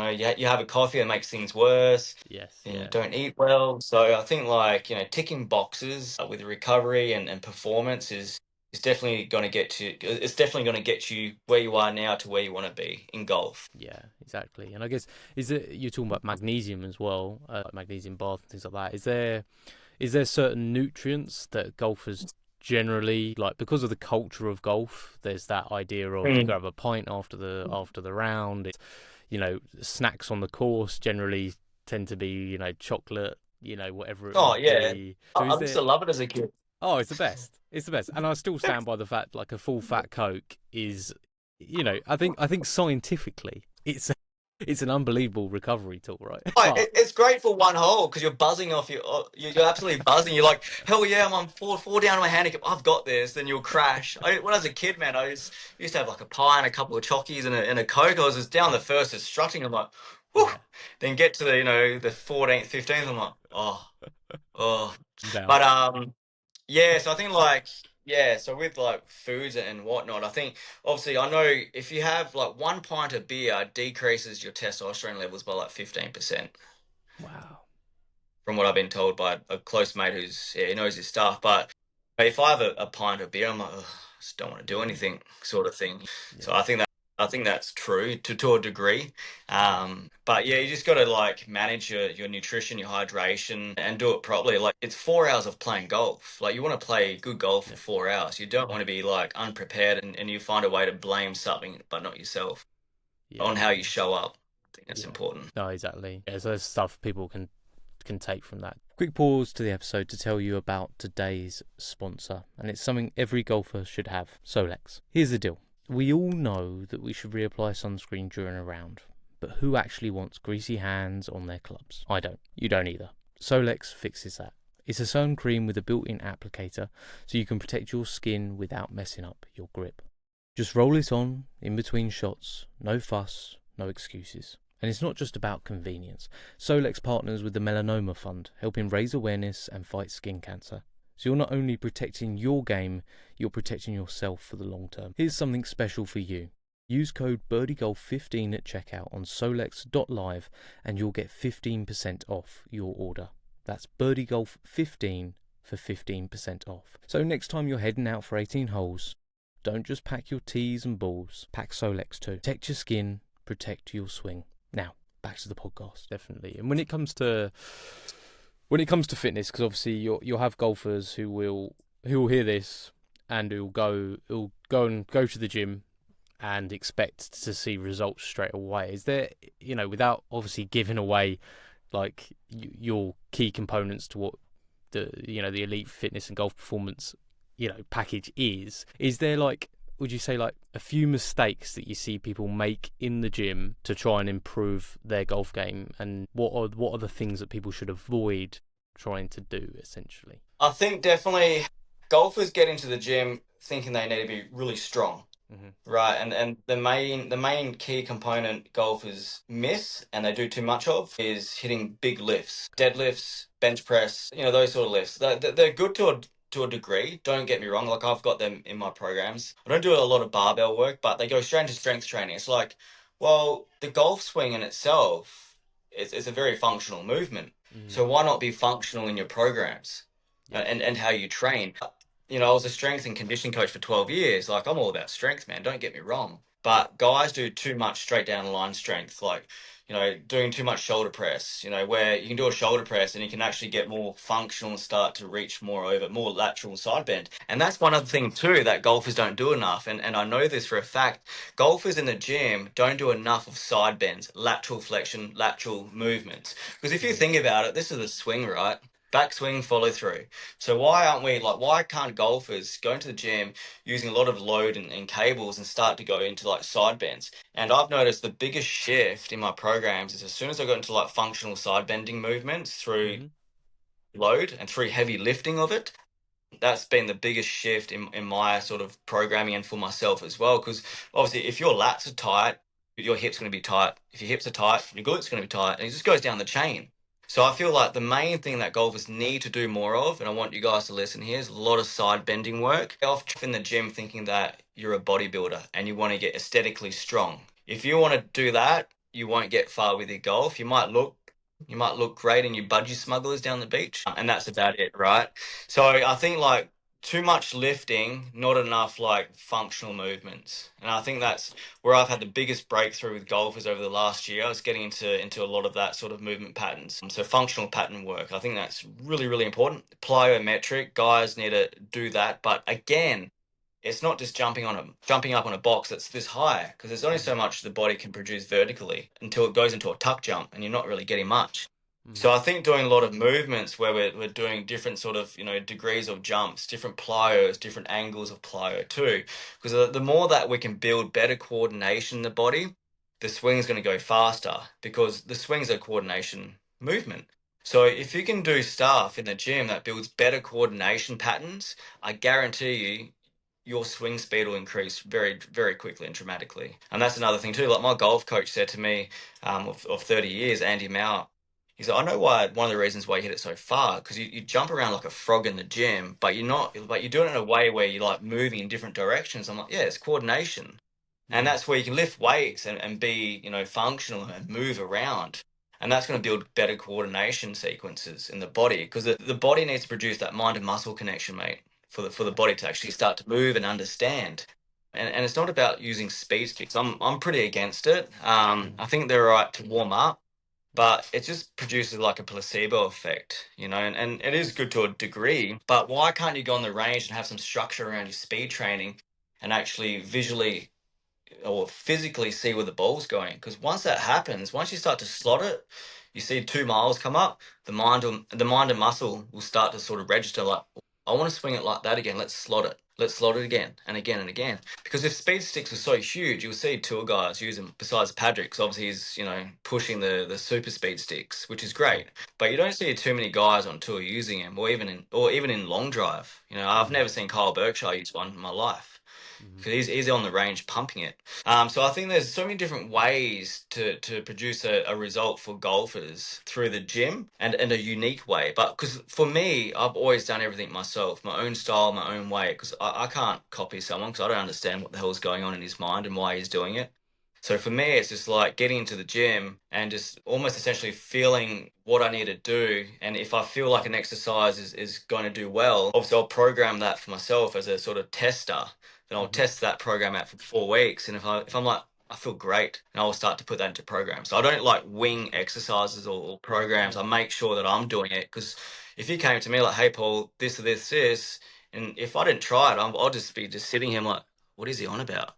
have a coffee that makes things worse, Yes. and you Yeah. don't eat well. So I think like, ticking boxes with recovery and performance is definitely going to it's definitely going to get you where you are now to where you want to be in golf. Yeah, exactly. And I guess is it you're talking about magnesium as well, like magnesium bath and things like that. Is there certain nutrients that golfers generally like because of the culture of golf? There's that idea of you Mm. grab a pint after the round. Snacks on the course generally tend to be chocolate, whatever it Oh might yeah, be. So I is used there? to love it as a kid. Oh, it's the best. It's the best, and I still stand by the fact like a full fat Coke is, I think scientifically it's an unbelievable recovery tool, right? Oh, But it's great for one hole because you're buzzing off you're absolutely buzzing. You're like, hell yeah, I'm on four down on my handicap. I've got this. Then you'll crash. When I was a kid, man, I used to have like a pie and a couple of chockies and a Coke. I was just down the first, just strutting. I'm like, whew. yeah, Then get to the 14th, 15th. I'm like, oh. I'm down. But yeah. So I think like yeah. So with like foods and whatnot, I think obviously I know if you have like 1 pint of beer decreases your testosterone levels by like 15%. Wow. From what I've been told by a close mate he knows his stuff. But if I have a pint of beer, I'm like, "Ugh, I just don't want to do Yeah, anything, sort of thing." So yeah, I think that's true to a degree. yeah, But yeah, you just got to like manage your nutrition, your hydration, and do it properly. Like it's 4 hours of playing golf. Like you want to play good golf for yeah, 4 hours. You don't want to be like unprepared and you find a way to blame something but not yourself yeah, on how you show up. I think that's yeah. important. No, exactly. Yeah, so there's stuff people can take from that. Quick pause to the episode to tell you about today's sponsor, and it's something every golfer should have: Solex. Here's the deal. We all know that we should reapply sunscreen during a round, but who actually wants greasy hands on their clubs? I don't. You don't either. Solex fixes that. It's a sun cream with a built-in applicator, so you can protect your skin without messing up your grip. Just roll it on in between shots, no fuss, no excuses. And it's not just about convenience. Solex partners with the Melanoma Fund, helping raise awareness and fight skin cancer. So you're not only protecting your game, you're protecting yourself for the long term. Here's something special for you. Use code BirdieGolf15 at checkout on solex.live and you'll get 15% off your order. That's BirdieGolf15 for 15% off. So next time you're heading out for 18 holes, don't just pack your tees and balls, pack Solex too. Protect your skin, protect your swing. Now, back to the podcast, definitely. And when it comes to fitness, because obviously you'll have golfers who will hear this and who'll go to the gym and expect to see results straight away. Is there, without obviously giving away like your key components to what the elite fitness and golf performance package is there like, would you say like a few mistakes that you see people make in the gym to try and improve their golf game, and what are the things that people should avoid trying to do essentially? I think definitely golfers get into the gym thinking they need to be really strong, Hmm. right? And the main key component golfers miss and they do too much of is hitting big lifts, deadlifts, bench press, those sort of lifts. They're good to a degree. Don't get me wrong. Like I've got them in my programs. I don't do a lot of barbell work, but they go straight into strength training. It's like, Well, the golf swing in itself is a very functional movement. Mm. So why not be functional in your programs Yeah. and how you train? I was a strength and conditioning coach for 12 years. Like, I'm all about strength, man. Don't get me wrong. Yeah. But guys do too much straight down the line strength, like, doing too much shoulder press, where you can do a shoulder press and you can actually get more functional and start to reach more lateral side bend. And that's one other thing, too, that golfers don't do enough. And I know this for a fact. Golfers in the gym don't do enough of side bends, lateral flexion, lateral movements. Because if you Mm. think about it, this is a swing, right? Backswing, follow through. So why can't golfers go into the gym using a lot of load and cables and start to go into like side bends? And I've noticed the biggest shift in my programs is as soon as I got into like functional side bending movements through Mm-hmm. load and through heavy lifting of it, that's been the biggest shift in my sort of programming and for myself as well. Because obviously, if your lats are tight, your hips going to be tight. If your hips are tight, your glutes going to be tight, and it just goes down the chain. So I feel like the main thing that golfers need to do more of, and I want you guys to listen here, is a lot of side bending work. Get off in the gym thinking that you're a bodybuilder and you want to get aesthetically strong. If you want to do that, you won't get far with your golf. You might look great in your budgie smugglers down the beach, and that's about it, right? So I think like too much lifting, not enough like functional movements. And I think that's where I've had the biggest breakthrough with golfers over the last year. I was getting into a lot of that sort of movement patterns. So functional pattern work. I think that's really, really important. Plyometric, guys need to do that. But again, it's not just jumping up on a box that's this high, because there's only Mm-hmm. so much the body can produce vertically until it goes into a tuck jump and you're not really getting much. Mm-hmm. So I think doing a lot of movements where we're doing different sort of, degrees of jumps, different plyos, different angles of plyo too. Because the more that we can build better coordination in the body, the swing's going to go faster, because the swing's a coordination movement. So if you can do stuff in the gym that builds better coordination patterns, I guarantee you your swing speed will increase very, very quickly and dramatically. And that's another thing too. Like my golf coach said to me, of 30 years, Andy Mauer, he said, I know why, one of the reasons why you hit it so far, because you jump around like a frog in the gym, but you're doing it in a way where you're like moving in different directions. I'm like, yeah, it's coordination. And Mm. that's where you can lift weights and be, functional and move around. And that's going to build better coordination sequences in the body, because the body needs to produce that mind and muscle connection, mate, for the body to actually start to move and understand. And it's not about using speed sticks. I'm pretty against it. Mm. I think they're right to warm up, but it just produces like a placebo effect, and it is good to a degree. But why can't you go on the range and have some structure around your speed training and actually visually or physically see where the ball's going? Because once that happens, once you start to slot it, you see 2 miles come up, the mind and muscle will start to sort of register like, I want to swing it like that again. Let's slot it. Let's slot it again and again and again. Because if speed sticks were so huge, you'll see tour guys use them. Besides Patrick, 'cause obviously he's pushing the super speed sticks, which is Sure. great. But you don't see too many guys on tour using them, or even in long drive. I've Mm. never seen Kyle Berkshire use one in my life, Mm-hmm. because he's on the range pumping it. So I think there's so many different ways to produce a result for golfers through the gym, and a unique way. But because for me, I've always done everything myself, my own style, my own way, because I can't copy someone, because I don't understand what the hell's going on in his mind and why he's doing it. So for me, it's just like getting into the gym and just almost essentially feeling what I need to do. And if I feel like an exercise is going to do well, obviously I'll program that for myself as a sort of tester. Then I'll Mm-hmm. test that program out for 4 weeks. And if I'm like, I feel great, and I'll start to put that into programs. So I don't like wing exercises or programs. I make sure that I'm doing it, because if you came to me like, hey, Paul, this or this, and if I didn't try it, I'll just be just sitting here like, what is he on about?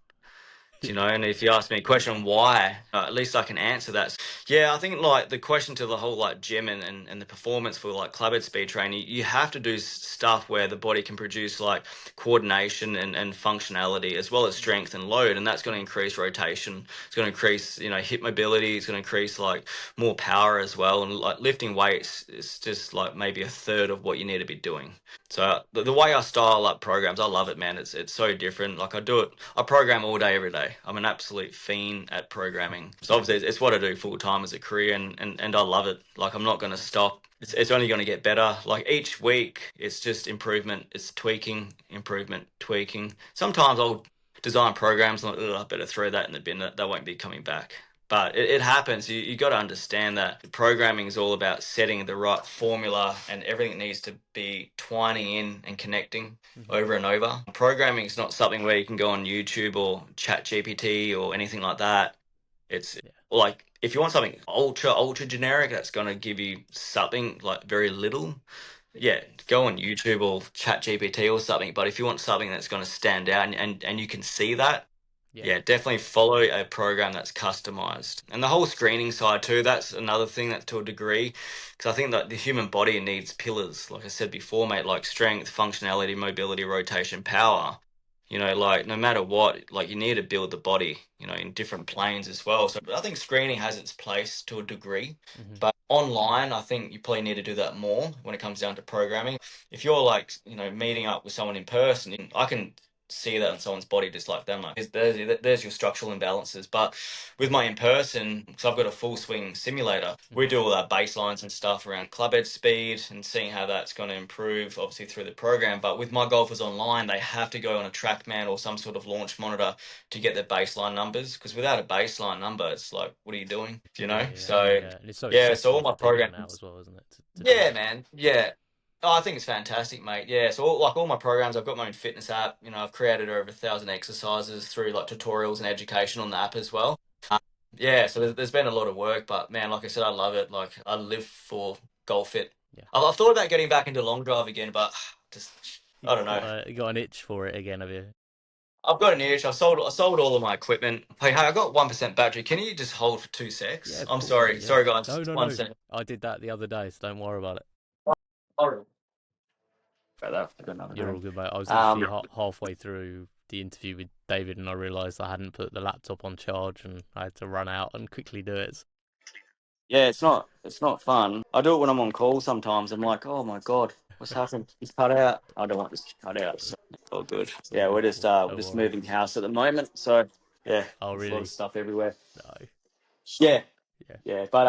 Yeah. And if you ask me a question why, at least I can answer that. Yeah, I think like the question to the whole like gym and the performance for like clubhead speed training, you have to do stuff where the body can produce like coordination and functionality, as well as strength and load, and that's going to increase rotation. It's going to increase hip mobility. It's going to increase like more power as well, and like lifting weights is just like maybe a third of what you need to be doing. So the way I style up programs, I love it, man. It's so different. Like I program all day, every day. I'm an absolute fiend at programming. So obviously it's what I do full time as a career, and I love it. Like I'm not going to stop. It's only going to get better. Like each week, it's just improvement. It's tweaking, improvement, tweaking. Sometimes I'll design programs, like, "Ugh, I better throw that in the bin. That won't be coming back." But it happens. You got to understand that programming is all about setting the right formula, and everything needs to be twining in and connecting over and over. Programming is not something where you can go on YouTube or Chat GPT or anything like that. It's like if you want something ultra generic that's going to give you something like very little, yeah, go on YouTube or Chat GPT or something. But if you want something that's going to stand out and you can see that, yeah, definitely follow a program that's customized. And the whole screening side too, that's another thing that to a degree, because I think that the human body needs pillars, like I said before, mate, like strength, functionality, mobility, rotation, power. Like no matter what, like you need to build the body, in different planes as well. So I think screening has its place to a degree, but online, I think you probably need to do that more when it comes down to programming. If you're like, meeting up with someone in person, I can see that on someone's body just like them. Like there's your structural imbalances. But with my in person, because I've got a full swing simulator, we do all our baselines and stuff around club head speed and seeing how that's going to improve, obviously through the program. But with my golfers online, they have to go on a TrackMan or some sort of launch monitor to get their baseline numbers. Because without a baseline number, it's like, what are you doing? So And it's so yeah, so all accessible my for people now programs. as well, isn't it? To do Yeah, that. man. Yeah. Oh, I think it's fantastic, mate. Yeah, so all my programs, I've got my own fitness app. I've created over 1,000 exercises through like tutorials and education on the app as well. Yeah, so there's been a lot of work, but man, like I said, I love it. Like I live for golf fit. Yeah. I've thought about getting back into long drive again, but just I don't know. You got an itch for it again, have you? I've got an itch. I sold all of my equipment. Hey, I got 1% battery. Can you just hold for 2 secs? Yeah, of I'm course, mate. sorry. Yeah. Sorry, guys. No, no, One no. second. I did that the other day, so don't worry about it. About that. I've got another You're room. all good, mate. I was literally halfway through the interview with David, and I realised I hadn't put the laptop on charge, and I had to run out and quickly do it. Yeah, it's not fun. I do it when I'm on call sometimes. I'm like, oh my God, what's happened? It's cut out. I don't want this to cut out. So it's all good. Yeah, we're just Don't we're just worry. moving house at the moment. So yeah, Oh, there's a lot really? of stuff everywhere. No. Yeah, Yeah. yeah. But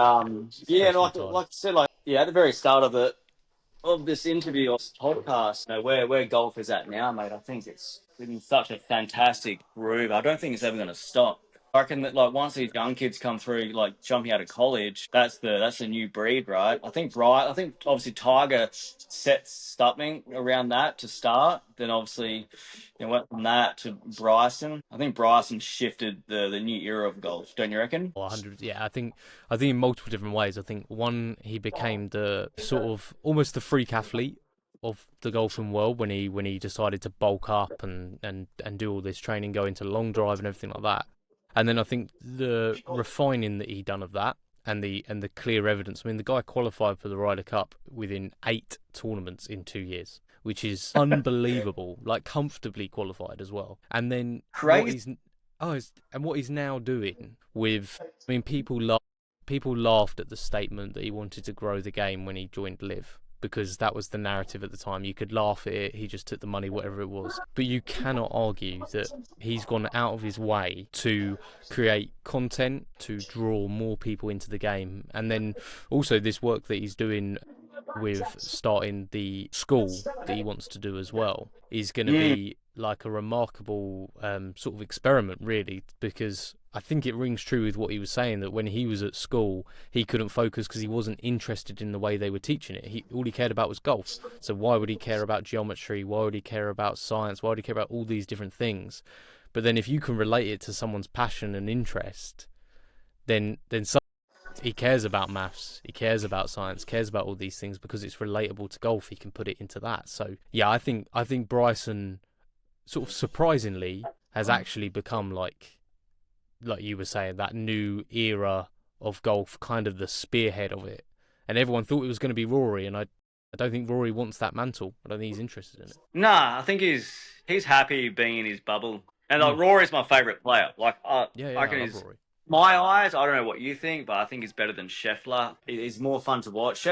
yeah, Stressful like time. I said, like yeah, at the very start of this interview or podcast, where golf is at now, mate. I think it's in such a fantastic groove. I don't think it's ever going to stop. I reckon that like once these young kids come through, like jumping out of college, that's the new breed, right? I think obviously Tiger set something around that to start. Then obviously, went from that to Bryson. I think Bryson shifted the new era of golf. Don't you reckon? 100. Yeah, I think in multiple different ways. I think one, he became the sort of almost the freak athlete of the golfing world when he decided to bulk up and do all this training, go into long drive and everything like that. And then I think the refining that he done of that and the clear evidence. I mean, the guy qualified for the Ryder Cup within 8 tournaments in 2 years, which is unbelievable. Like comfortably qualified as well. And then Crazy. what he's now doing with, I mean, people laughed at the statement that he wanted to grow the game when he joined Live, because that was the narrative at the time. You could laugh at it, he just took the money, whatever it was. But you cannot argue that he's gone out of his way to create content, to draw more people into the game. And then also this work that he's doing with starting the school that he wants to do as well is going to be like a remarkable sort of experiment, really, because I think it rings true with what he was saying, that when he was at school he couldn't focus because he wasn't interested in the way they were teaching it. All he cared about was golf. So why would he care about geometry? Why would he care about science? Why would he care about all these different things? But then if you can relate it to someone's passion and interest, then he cares about maths, he cares about science, cares about all these things because it's relatable to golf. He can put it into that. So yeah, I think Bryson, sort of surprisingly, has actually become like you were saying, that new era of golf, kind of the spearhead of it. And everyone thought it was going to be Rory, and I don't think Rory wants that mantle. I don't think he's interested in it. Nah, I think he's happy being in his bubble. And like Rory's my favourite player. Like I I reckon love Rory. my eyes, I don't know what you think, but I think he's better than Scheffler. He's more fun to watch.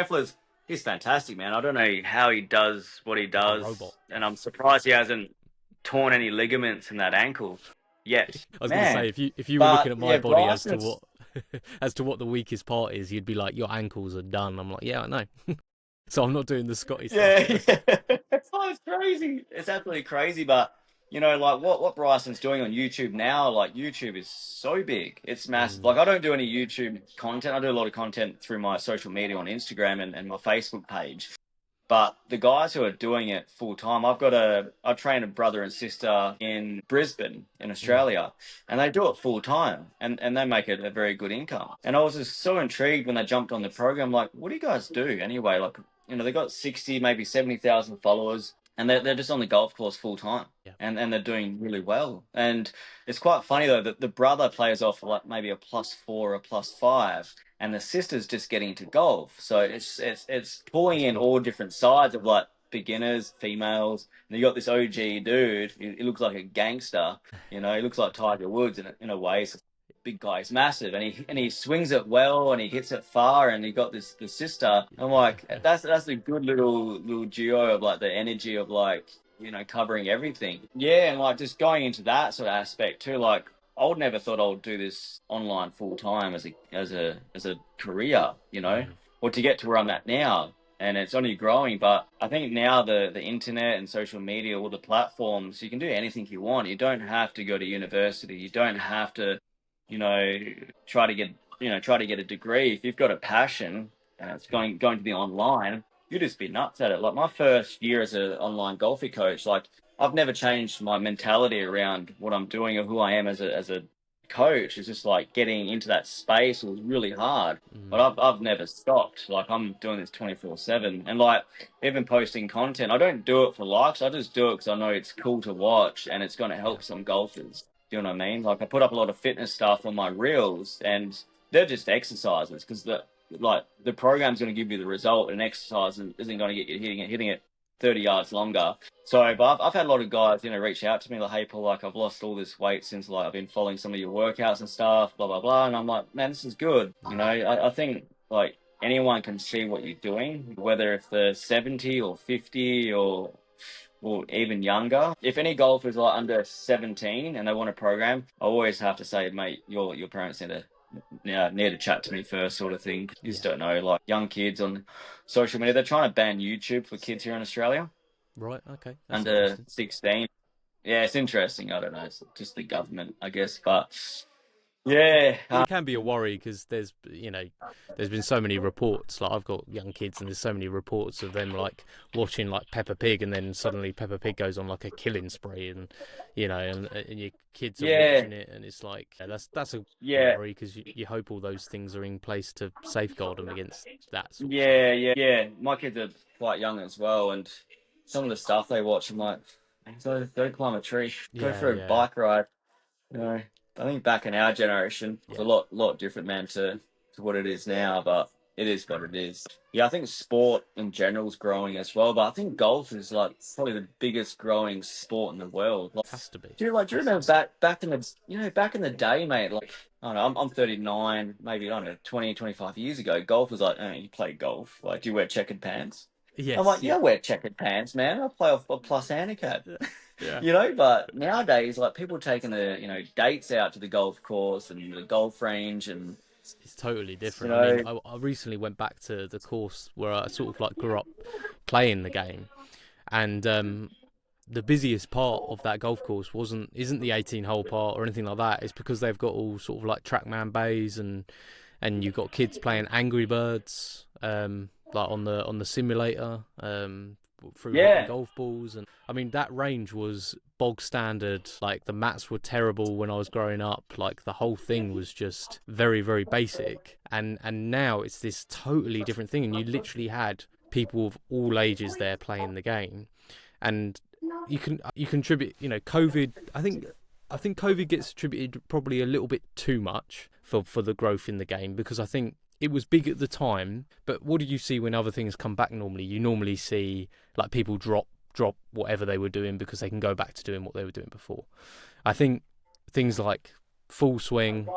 He's fantastic, man. I don't know how he does what he does. Robot. And I'm surprised he hasn't torn any ligaments in that ankle yet. I was going to say, if you were looking at my body Bryson's... as to what the weakest part is, you'd be like, your ankles are done. I'm like, yeah, I know. So I'm not doing the Scotty stuff. Yeah. It's crazy. It's absolutely crazy, but like what Bryson's doing on YouTube now, like YouTube is so big. It's massive. Like I don't do any YouTube content. I do a lot of content through my social media on Instagram and my Facebook page. But the guys who are doing it full time, I train a brother and sister in Brisbane, in Australia, and they do it full time and they make it a very good income. And I was just so intrigued when they jumped on the program, like, what do you guys do anyway? Like, they got 60, maybe 70,000 followers and they're just on the golf course full time. Yeah. And they're doing really well. And it's quite funny though that the brother plays off like maybe a +4 or a +5 and the sister's just getting into golf. So it's pulling in all different sides of like beginners, females, and you got this OG dude. He looks like a gangster, he looks like Tiger Woods in a way. So big guy, he's massive, and he swings it well, and he hits it far, and he got the sister. I'm like, that's a good little duo of like the energy of like covering everything. Yeah, and like just going into that sort of aspect too, like. I would never thought I would do this online full time as a career, or to get to where I'm at now. And it's only growing, but I think now the internet and social media, all the platforms, you can do anything you want. You don't have to go to university. You don't have to, try to get a degree. If you've got a passion and it's going to be online, you just be nuts at it. Like my first year as an online golfing coach, like I've never changed my mentality around what I'm doing or who I am as a coach. It's just like getting into that space was really hard, but I've never stopped. Like I'm doing this 24/7, and like even posting content, I don't do it for likes. I just do it because I know it's cool to watch and it's going to help some golfers. Do you know what I mean? Like I put up a lot of fitness stuff on my reels, and they're just exercises because the program's going to give you the result, and exercise isn't going to get you hitting it 30 yards longer. So, but I've had a lot of guys, reach out to me like, hey, Paul, like I've lost all this weight since like I've been following some of your workouts and stuff, blah, blah, blah. And I'm like, man, this is good. I think like anyone can see what you're doing, whether if they're 70 or 50 or even younger. If any golfers are under 17 and they want a program, I always have to say, mate, your parents need to chat to me first, sort of thing. You just don't know, like young kids on social media, they're trying to ban YouTube for kids here in Australia. Right, okay. That's under 16. Yeah, it's interesting. I don't know. It's just the government, I guess. But yeah, it can be a worry because there's been so many reports. Like I've got young kids, and there's so many reports of them like watching like Peppa Pig, and then suddenly Peppa Pig goes on like a killing spree, and and your kids are watching it, and it's like that's a worry because you hope all those things are in place to safeguard them against that. Sort of stuff. Yeah. My kids are quite young as well, and some of the stuff they watch, I'm like, go climb a tree, go for a bike ride. I think back in our generation, it's a lot different, man, to what it is now, but it is what it is. Yeah, I think sport in general is growing as well, but I think golf is like probably the biggest growing sport in the world. Like, has to be. Do you remember back in the day, mate? Like I don't know, I'm 39, maybe I don't know, 20, 25 years ago. Golf was like, you play golf. Like, do you wear checkered pants? Yes, I'm like, I wear checkered pants, man. I play off a plus handicap. Yeah. But nowadays, like people taking the, dates out to the golf course and the golf range, and it's totally different. I mean, I recently went back to the course where I sort of like grew up playing the game, and the busiest part of that golf course isn't the 18-hole part or anything like that. It's because they've got all sort of like TrackMan bays, and you've got kids playing Angry Birds, like on the simulator, through golf balls. And I mean, that range was bog standard. Like the mats were terrible when I was growing up. Like the whole thing was just very, very basic. And now it's this totally different thing, and you literally had people of all ages there playing the game. And you contribute, COVID, I think COVID gets attributed probably a little bit too much for the growth in the game, because I think it was big at the time. But what do you see when other things come back normally? You normally see like people drop whatever they were doing because they can go back to doing what they were doing before. I think things like Full Swing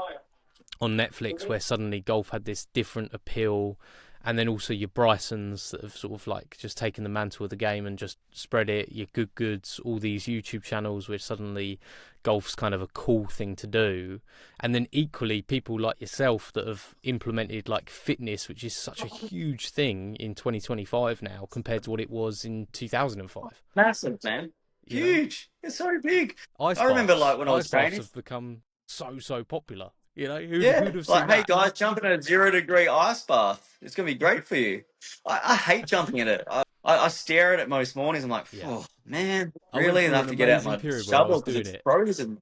on Netflix, where suddenly golf had this different appeal, and then also your Brysons that have sort of like just taken the mantle of the game and just spread it, your Good Goods, all these YouTube channels where suddenly golf's kind of a cool thing to do. And then equally people like yourself that have implemented like fitness, which is such a huge thing in 2025 now compared to what it was in 2005. Massive, man. You know, Huge. It's so big. ice I remember baths, like when I was ice baths training. have become so popular. You know, Yeah, who'd have seen like, hey that? guys, jumping in a 0 degree ice bath. It's gonna be great for you. I hate jumping in it. I stare at it most mornings. I'm like, Yeah, oh man, I went really? And I through have an to get out amazing my period where I shovel was because doing it's it. frozen.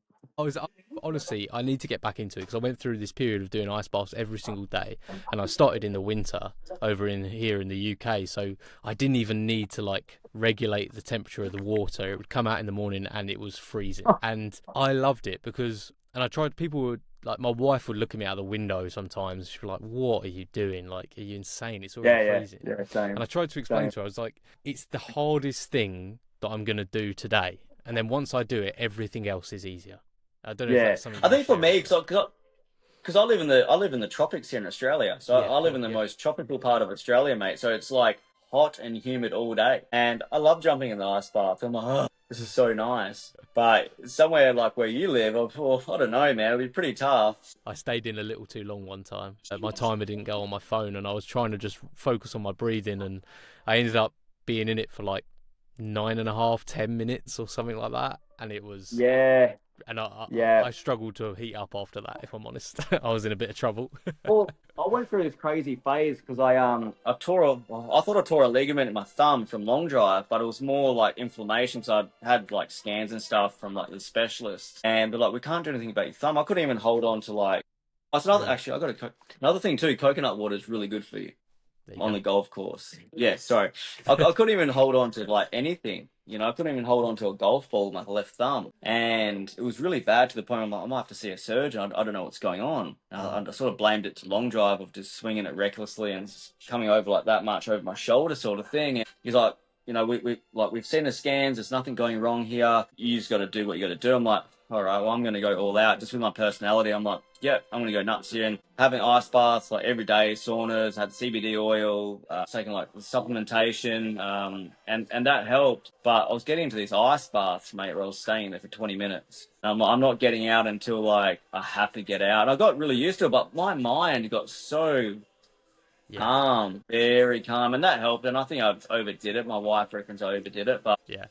Honestly, I need to get back into it because I went through this period of doing ice baths every single day, and I started in the winter over in here in the UK, so I didn't even need to like regulate the temperature of the water. It would come out in the morning and it was freezing, and I loved it because. And I tried. People would like my wife would look at me out the window sometimes. She'd be like, "What are you doing? Like, are you insane? It's already freezing." Yeah, same. And I tried to explain to her. I was like, "It's the hardest thing that I'm gonna do today, and then once I do it, everything else is easier." I don't know if Yeah, that's something I you think for share as me, well. because I live in the tropics here in Australia, so Yeah, I live cool. in the Yeah, most tropical part of Australia, mate. So it's like hot and humid all day, and I love jumping in the ice bath. I'm like, oh, this is so nice. But somewhere like where you live, I don't know, man, it'll be pretty tough. I stayed in a little too long one time. My timer didn't go on my phone, and I was trying to just focus on my breathing, and I ended up being in it for like 9.5, 10 minutes or something like that, and it was. Yeah, And yeah. I struggled to heat up after that. If I'm honest, I was in a bit of trouble. Well, I went through this crazy phase because I thought I tore a ligament in my thumb from long drive, but it was more like inflammation. So I had like scans and stuff from like the specialists, and they're like, we can't do anything about your thumb. I couldn't even hold on to like. That's another Really? actually. Another thing too. Coconut water is really good for you There you on go. the golf course. Yeah, sorry. I couldn't even hold on to like anything. I couldn't even hold on to a golf ball with my left thumb. And it was really bad to the point I'm like, I might have to see a surgeon. I don't know what's going on. I sort of blamed it to long drive of just swinging it recklessly and coming over like that much over my shoulder sort of thing. And he's like, we've seen the scans. There's nothing going wrong here. You just got to do what you got to do. I'm like, all right, well, I'm going to go all out just with my personality. I'm like, yeah, I'm going to go nuts here. And having ice baths like every day, saunas, had CBD oil, taking like supplementation, and that helped. But I was getting into these ice baths, mate, where I was staying there for 20 minutes. I'm not getting out until like I have to get out. I got really used to it, but my mind got so calm, very calm, and that helped. And I think I've overdid it. My wife reckons I overdid it, but Yeah.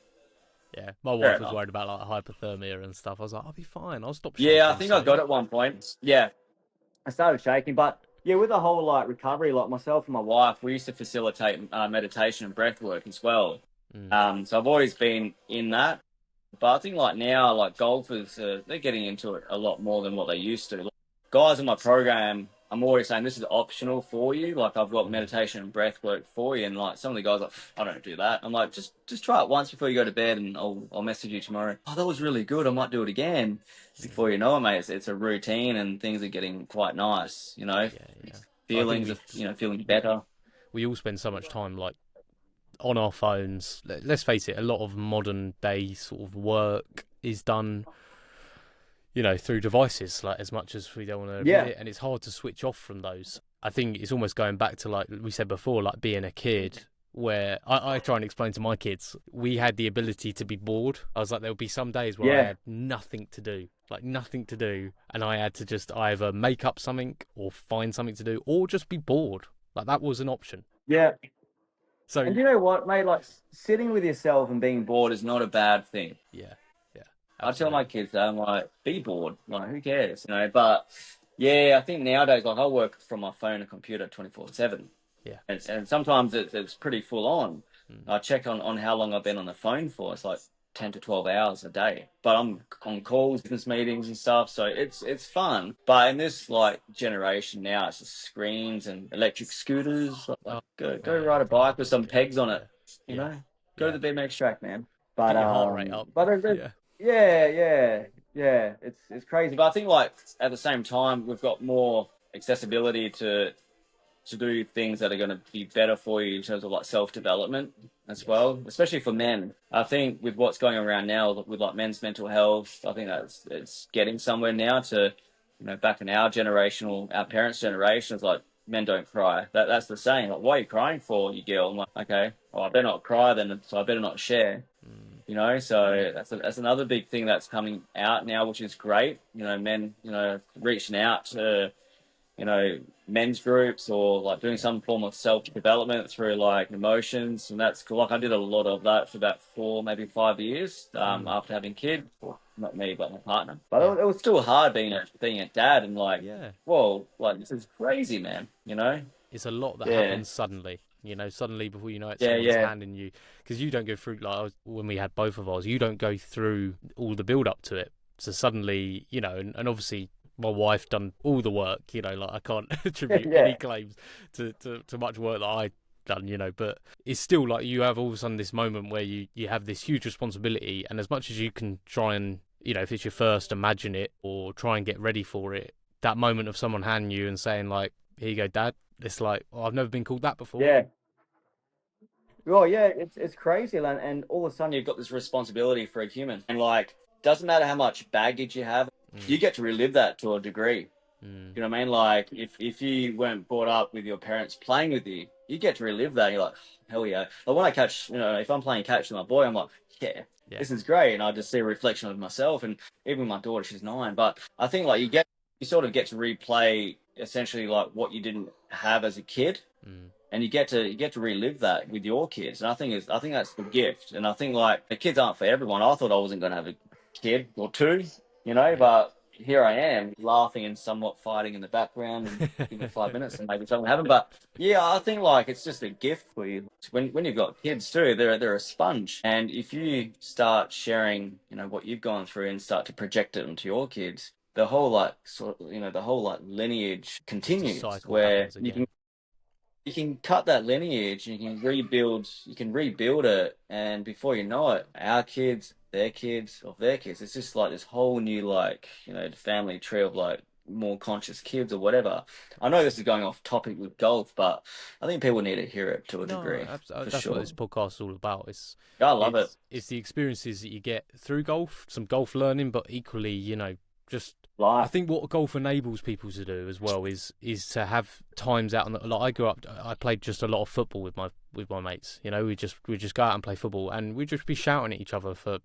Yeah, my wife was worried about like hypothermia and stuff. I was like, I'll be fine. I'll stop yeah, I shaking think I got soon. at one point. Yeah, I started shaking, but yeah, with the whole like recovery, like myself and my wife, we used to facilitate meditation and breath work as well. So I've always been in that, but I think like now, like golfers, they're getting into it a lot more than what they used to. Like, guys in my program, I'm always saying this is optional for you. Like I've got meditation and breath work for you, and like some of the guys, like I don't do that. I'm like, just try it once before you go to bed, and I'll message you tomorrow. Oh, that was really good. I might do it again. Before you know it, mate, it's a routine, and things are getting quite nice. Yeah, yeah. I think Feelings of feeling better. we all spend so much time like on our phones. Let's face it, a lot of modern day sort of work is done, through devices, like as much as we don't want to admit it, and it's hard to switch off from those. I think it's almost going back to like we said before, like being a kid, where I try and explain to my kids, we had the ability to be bored. I was like, there would be some days where I had nothing to do, and I had to just either make up something or find something to do, or just be bored. Like that was an option. Yeah. So, and you know what, mate? Like sitting with yourself and being bored is not a bad thing. yeah. I tell my kids that I'm like, be bored. Like, who cares? But yeah, I think nowadays, like, I work from my phone and computer 24/7. Yeah. And sometimes it's pretty full on. I check on how long I've been on the phone for. It's like 10 to 12 hours a day. But I'm on calls, business meetings and stuff. So it's fun. But in this like generation now, it's just screens and electric scooters. Like, go ride a bike with some pegs on it. Go to the BMX track, man. But get your heart rate up. Yeah. It's crazy. But I think like at the same time, we've got more accessibility to do things that are going to be better for you in terms of like self-development as well, especially for men. I think with what's going around now with like men's mental health, I think it's getting somewhere now to, back in our generation or our parents' generation, it's like men don't cry. That's the saying. Like, what are you crying for, you girl? I'm like, okay, well, I better not cry then, so I better not share. So that's another big thing that's coming out now, which is great. Men, reaching out to men's groups or like doing some form of self-development through like emotions. And that's cool. Like I did a lot of that for about 4, maybe 5 years after having kids. Well, not me, but my partner. But it was still hard being a dad and like, whoa, like this is crazy, man. It's a lot that Yeah. happens suddenly. Suddenly before you know it, Yeah, someone's yeah. handing you, because you don't go through when we had both of ours, you don't go through all the build up to it. So suddenly, and obviously my wife done all the work. Like I can't attribute any claims to much work that I done. But it's still like you have all of a sudden this moment where you have this huge responsibility, and as much as you can try and if it's your first, imagine it or try and get ready for it, that moment of someone handing you and saying like, here you go, Dad. It's like, I've never been called that before. Yeah. Well, yeah, it's crazy, and all of a sudden you've got this responsibility for a human, and like, doesn't matter how much baggage you have, you get to relive that to a degree. You know what I mean? Like, if you weren't brought up with your parents playing with you, you get to relive that. You're like, hell yeah. Like when I catch, if I'm playing catch with my boy, I'm like, yeah, this is great, and I just see a reflection of myself, and even my daughter, she's 9. But I think like you sort of get to replay essentially like what you didn't have as a kid. And you get to relive that with your kids, and I think that's the gift. And I think like the kids aren't for everyone. I thought I wasn't going to have a kid or two, but here I am, laughing and somewhat fighting in the background, and give it 5 minutes and maybe something will happen. But yeah, I think like it's just a gift for you. When you've got kids too, they're a sponge, and if you start sharing, what you've gone through and start to project it onto your kids, the whole like lineage continues, where you can cut that lineage and you can rebuild it, and before you know it, our kids, their kids of their kids, it's just like this whole new family tree of like more conscious kids or whatever. I know this is going off topic with golf, but I think people need to hear it to a degree. That's sure. What this podcast is all about. I love it. It's the experiences that you get through golf, some golf learning, but equally, just life. I think what golf enables people to do as well is to have times out on like I grew up. I played just a lot of football with my mates. We just go out and play football, and we'd just be shouting at each other for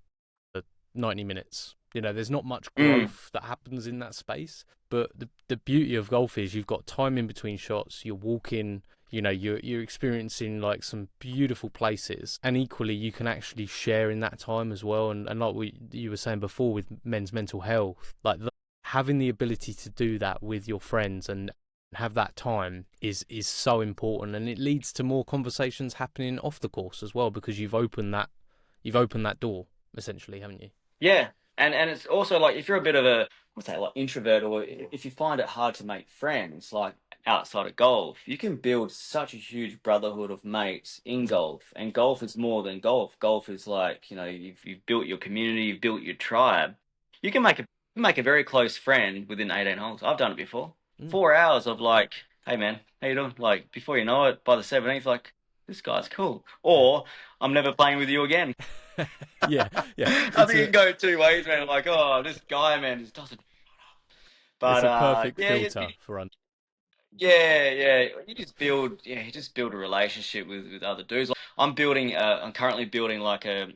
90 minutes. There's not much growth that happens in that space, but the beauty of golf is you've got time in between shots. You're walking. You're experiencing like some beautiful places, and equally you can actually share in that time as well. And like you were saying before with men's mental health, like having the ability to do that with your friends and have that time is so important, and it leads to more conversations happening off the course as well, because you've opened that door essentially, haven't you? Yeah. And it's also like if you're a bit of a like introvert, or if you find it hard to make friends like outside of golf, you can build such a huge brotherhood of mates in golf. And golf is more than golf. Golf is like, you've built your community, you've built your tribe. You can make a very close friend within 18 holes. I've done it before. 4 hours of like, hey man, how you doing? Like before you know it, by the 17th, like, this guy's cool. Or I'm never playing with you again. yeah. I think it can go 2 ways, man. Like, oh, this guy, man, just doesn't. But it's a perfect filter for us. Yeah. You just build a relationship with other dudes. I'm currently building like a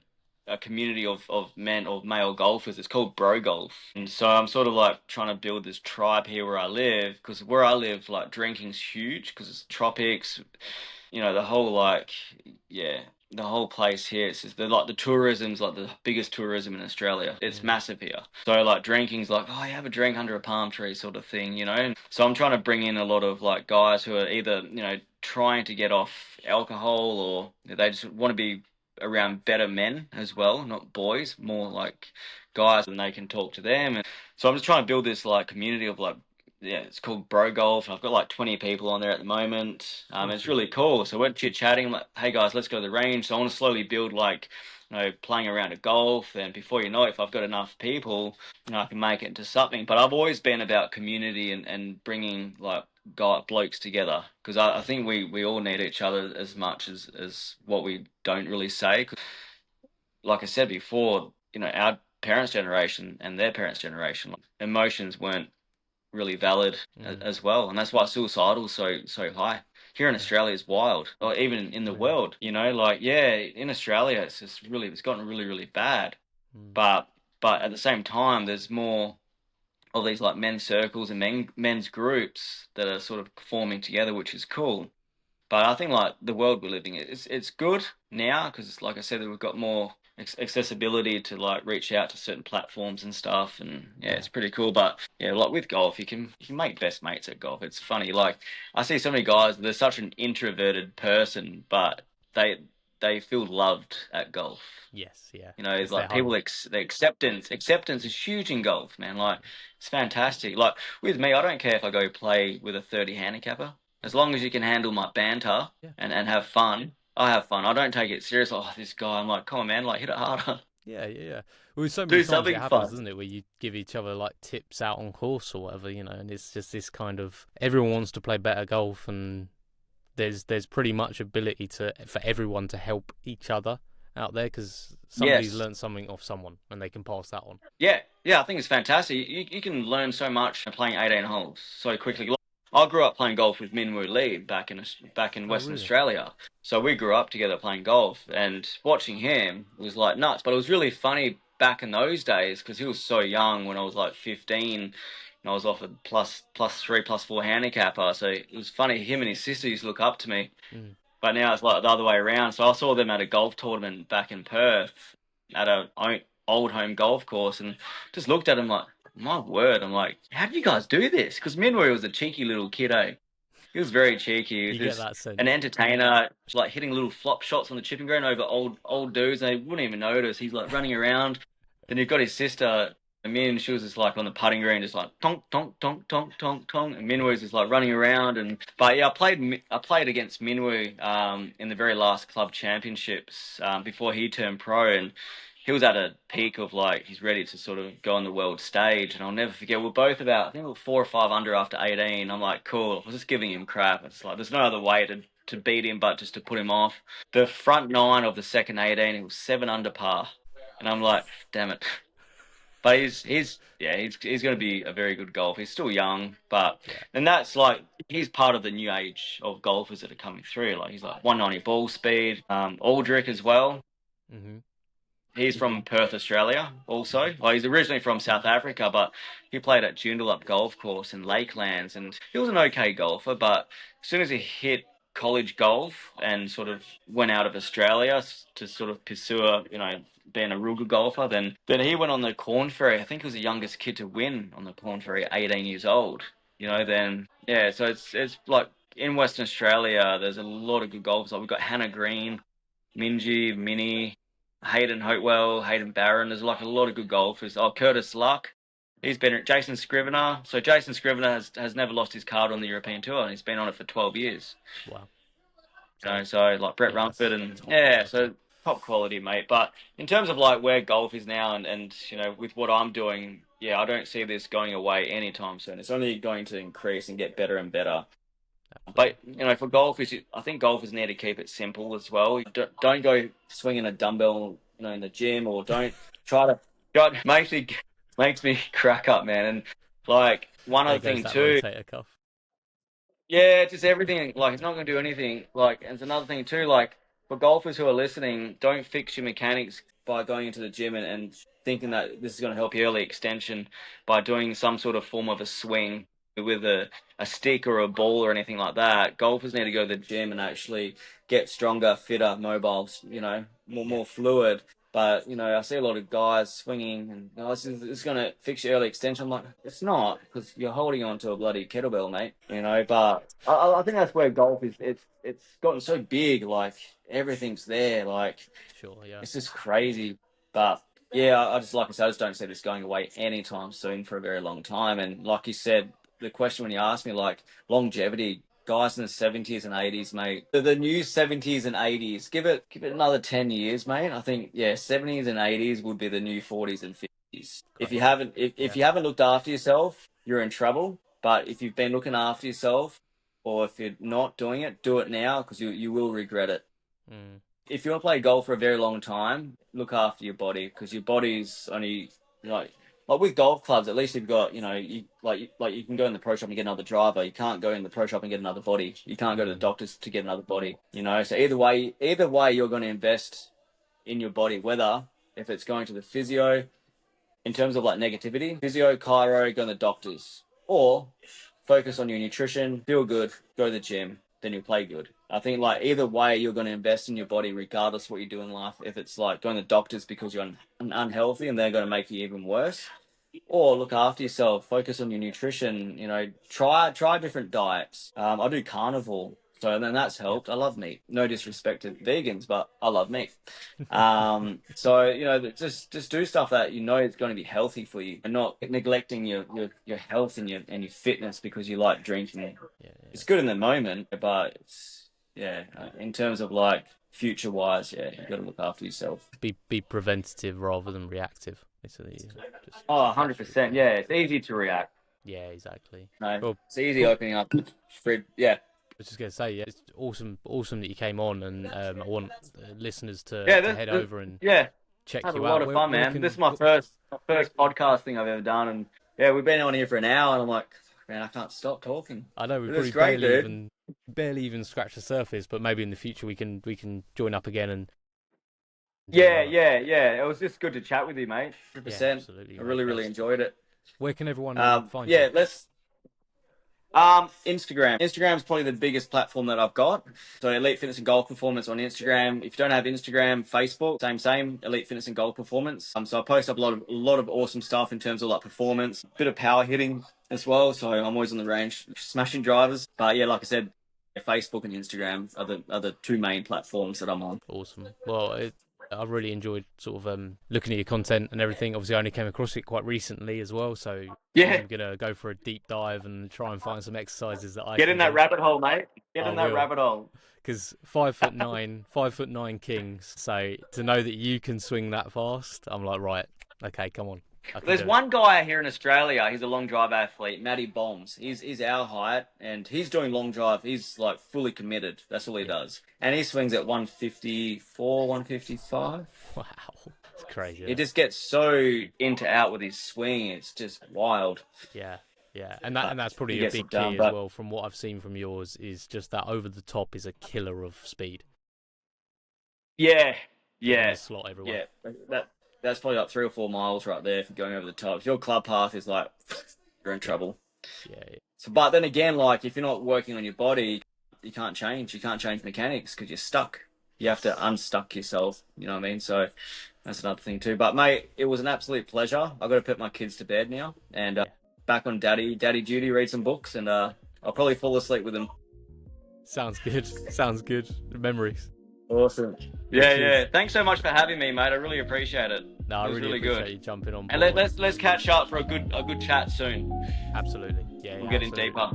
community of men, of male golfers. It's called Bro Golf, and so I'm sort of like trying to build this tribe here where I live, because where I live, like drinking's huge because it's tropics. The whole the whole place here, it's just the tourism's like the biggest tourism in Australia. It's massive here. So like drinking's like, oh, you have a drink under a palm tree sort of thing, And so I'm trying to bring in a lot of like guys who are either, trying to get off alcohol, or they just want to be around better men as well, not boys, more like guys, and they can talk to them. And so I'm just trying to build this like community of like, it's called Bro Golf. I've got like 20 people on there at the moment. It's really cool. So we're chit-chatting, like, hey guys, let's go to the range. So I want to slowly build like, playing around at golf. And before you know it, if I've got enough people, I can make it into something. But I've always been about community and bringing like blokes together, because I think we all need each other as much as what we don't really say. Like I said before, our parents' generation and their parents' generation, emotions weren't really valid as well, and that's why suicidal is so high here in Australia. Is wild, or even in the world. In Australia it's gotten really bad, but at the same time there's more all these like men's circles and men's groups that are sort of forming together, which is cool. But I think like the world we're living in, it's good now because, like I said, we've got more accessibility to like reach out to certain platforms and stuff, and yeah, it's pretty cool. But yeah, like with golf, you can make best mates at golf. It's funny, like I see so many guys. They're such an introverted person, but they feel loved at golf. Yes, yeah. You know, it's It's their like people, home. the acceptance is huge in golf, man. Like, it's fantastic. Like, with me, I don't care if I go play with a 30 handicapper. As long as you can handle my banter Yeah. and have fun, I have fun. I don't take it serious. Oh, this guy, I'm like, come on, man, like, hit it harder. Yeah, yeah, yeah. Well, so many Do times it something happens, fun. doesn't it, where you give each other like tips out on course or whatever, and it's just this kind of everyone wants to play better golf, and there's pretty much ability for everyone to help each other out there because somebody's Yes. learned something off someone and they can pass that on. Yeah, yeah, I think it's fantastic. You can learn so much playing 18 holes so quickly. Like, I grew up playing golf with Minwoo Lee back in Oh, Western really? Australia. So we grew up together playing golf, and watching him was like nuts. But it was really funny back in those days because he was so young when I was like 15, and I was off a plus three, plus four handicapper. So it was funny. Him and his sister used to look up to me, Mm. but now it's like the other way around. So I saw them at a golf tournament back in Perth at a old home golf course and just looked at him like, my word. I'm like, how do you guys do this? Because Minwoo was a cheeky little kid, eh? He was very cheeky. He was You get just that sense. an entertainer, like hitting little flop shots on the chipping green over old dudes. They wouldn't even notice. He's like running around. Then you've got his sister, Min. She was just like on the putting green, just like tonk tonk tonk tonk tonk tonk. And Minwoo was just like running around. But yeah, I played against Minwoo in the very last club championships before he turned pro, and he was at a peak of like he's ready to sort of go on the world stage. And I'll never forget, we're both about, I think we were 4 or 5 under after 18. I'm like, cool. I was just giving him crap. It's like there's no other way to beat him but just to put him off. The front nine of the second 18, he was 7 under par, and I'm like, damn it. But he's going to be a very good golfer. He's still young, but Yeah. and that's like he's part of the new age of golfers that are coming through. Like he's like 190 ball speed. Aldrich as well. Mhm. He's from Perth, Australia, also. Well, he's originally from South Africa, but he played at Joondalup Golf Course in Lakelands, and he was an okay golfer. But as soon as he hit college golf and sort of went out of Australia to sort of pursue, being a real good golfer, then he went on the Corn Ferry. I think he was the youngest kid to win on the Corn Ferry, 18 years old. Then yeah, so it's like in Western Australia, there's a lot of good golfers. Like we've got Hannah Green, Minji, Minnie. Hayden Hopewell, Hayden Barron. There's like a lot of good golfers. Oh, Curtis Luck. He's been at Jason Scrivener. So Jason Scrivener has never lost his card on the European Tour, and he's been on it for 12 years. Wow. So like Brett Yeah, Rumford that's and top yeah, quality. so top quality, mate. But in terms of like where golf is now and with what I'm doing, yeah, I don't see this going away anytime soon. It's only going to increase and get better and better. But for golfers, I think golfers need to keep it simple as well. Don't go swinging a dumbbell, in the gym, or don't try to. God makes me crack up, man. And like one There other goes thing that too, rotator cuff. yeah, just everything. Like it's not going to do anything. Like, and it's another thing too. Like for golfers who are listening, don't fix your mechanics by going into the gym and thinking that this is going to help you early extension by doing some sort of form of a swing with a stick or a ball or anything like that. Golfers need to go to the gym and actually get stronger, fitter, mobile, more fluid. But, I see a lot of guys swinging and this is going to fix your early extension. I'm like, it's not, because you're holding on to a bloody kettlebell, mate. But I think that's where golf is. It's gotten so big, like everything's there. Like Sure, yeah. it's just crazy. But yeah, I just, like I said, I just don't see this going away anytime soon for a very long time. And like you said, the question when you asked me, like longevity, guys in the 70s and 80s, mate, the new 70s and 80s, give it another 10 years, mate. I think, yeah, 70s and 80s would be the new 40s and 50s. If you Crazy. haven't, if Yeah. you haven't looked after yourself, you're in trouble. But if you've been looking after yourself, or if you're not doing it, do it now, because you will regret it. Mm. If you want to play golf for a very long time, look after your body, because your body's only like with golf clubs. At least you've got you can go in the pro shop and get another driver. You can't go in the pro shop and get another body. You can't go to the doctors to get another body. So either way you're going to invest in your body, whether if it's going to the physio, in terms of like negativity, physio, chiro, go to the doctors, or focus on your nutrition, feel good, go to the gym, then you'll play good. I think like either way, you're going to invest in your body regardless of what you do in life. If it's like going to the doctors because you're unhealthy and they're going to make you even worse, or look after yourself, focus on your nutrition, try different diets. I do carnivore, so then that's helped. I love meat. No disrespect to vegans, but I love meat. So just do stuff that is going to be healthy for you, and not neglecting your health and your fitness because you like drinking. Yeah. It's good in the moment, but in terms of like future wise, you got to look after yourself. Be preventative rather than reactive. Basically, 100%. Yeah, it's easy to react. Yeah, exactly. No, Well, it's easy opening up the fridge. Yeah. I was just going to say, yeah, it's awesome that you came on, and I want the listeners to head over and check had you a out. lot of fun, man. This is my first podcast thing I've ever done, and we've been on here for an hour, and I'm like, man, I can't stop talking. I know we It probably was barely even scratched the surface, but maybe in the future we can join up again and. Yeah. It was just good to chat with you, mate. 100%. Yeah, absolutely. I really enjoyed it. Where can everyone find you? you? Instagram. Instagram is probably the biggest platform that I've got. So Elite Fitness and Golf Performance on Instagram. If you don't have Instagram, Facebook, same. Elite Fitness and Golf Performance. So I post up a lot of awesome stuff in terms of like performance, bit of power hitting as well. So I'm always on the range, smashing drivers. But yeah, like I said, Facebook and Instagram are the two main platforms that I'm on. Awesome. Well, I really enjoyed sort of looking at your content and everything. Obviously, I only came across it quite recently as well, so I'm gonna go for a deep dive and try and find some exercises that I get can in that do. rabbit hole, mate. Get in that rabbit hole. Because 5'9" kings. So to know that you can swing that fast, I'm like, right, okay, come on. There's one guy here in Australia. He's a long drive athlete, Matty Bombs. He's our height, and he's doing long drive. He's like fully committed. That's all he does, and he swings at 154, 155. Wow, it's crazy. He just gets so into out with his swing. It's just wild. Yeah, and that's probably a big key as well. From what I've seen from yours, is just that over the top is a killer of speed. Yeah. Slot everywhere. Yeah, that's probably like 3 or 4 miles right there for going over the top. If your club path is like, you're in trouble. Yeah. So, but then again, like if you're not working on your body, you can't change. You can't change mechanics because you're stuck. You have to unstuck yourself. You know what I mean? So that's another thing too. But mate, it was an absolute pleasure. I've got to put my kids to bed now and back on daddy duty, read some books, and I'll probably fall asleep with them. Sounds good. Memories. Awesome. Yeah. Thanks so much for having me, mate. I really appreciate it. No, I really appreciate you jumping on board. And let's catch up for a good chat soon. Absolutely. Yeah. We'll get in deeper.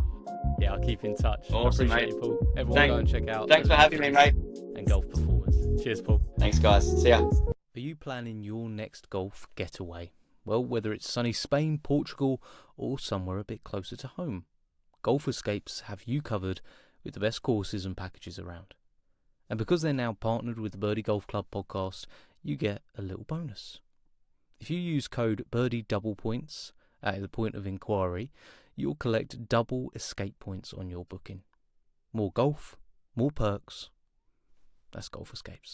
Yeah, I'll keep in touch. Awesome, mate. You, Paul. Everyone go and check out. Thanks for having me, mate. And Golf Performance. Cheers, Paul. Thanks, guys. See ya. Are you planning your next golf getaway? Well, whether it's sunny Spain, Portugal, or somewhere a bit closer to home, Golf Escapes have you covered with the best courses and packages around. And because they're now partnered with the Birdie Golf Club podcast, you get a little bonus. If you use code Birdie double points at the point of inquiry, you'll collect double escape points on your booking. More golf, more perks. That's Golf Escapes.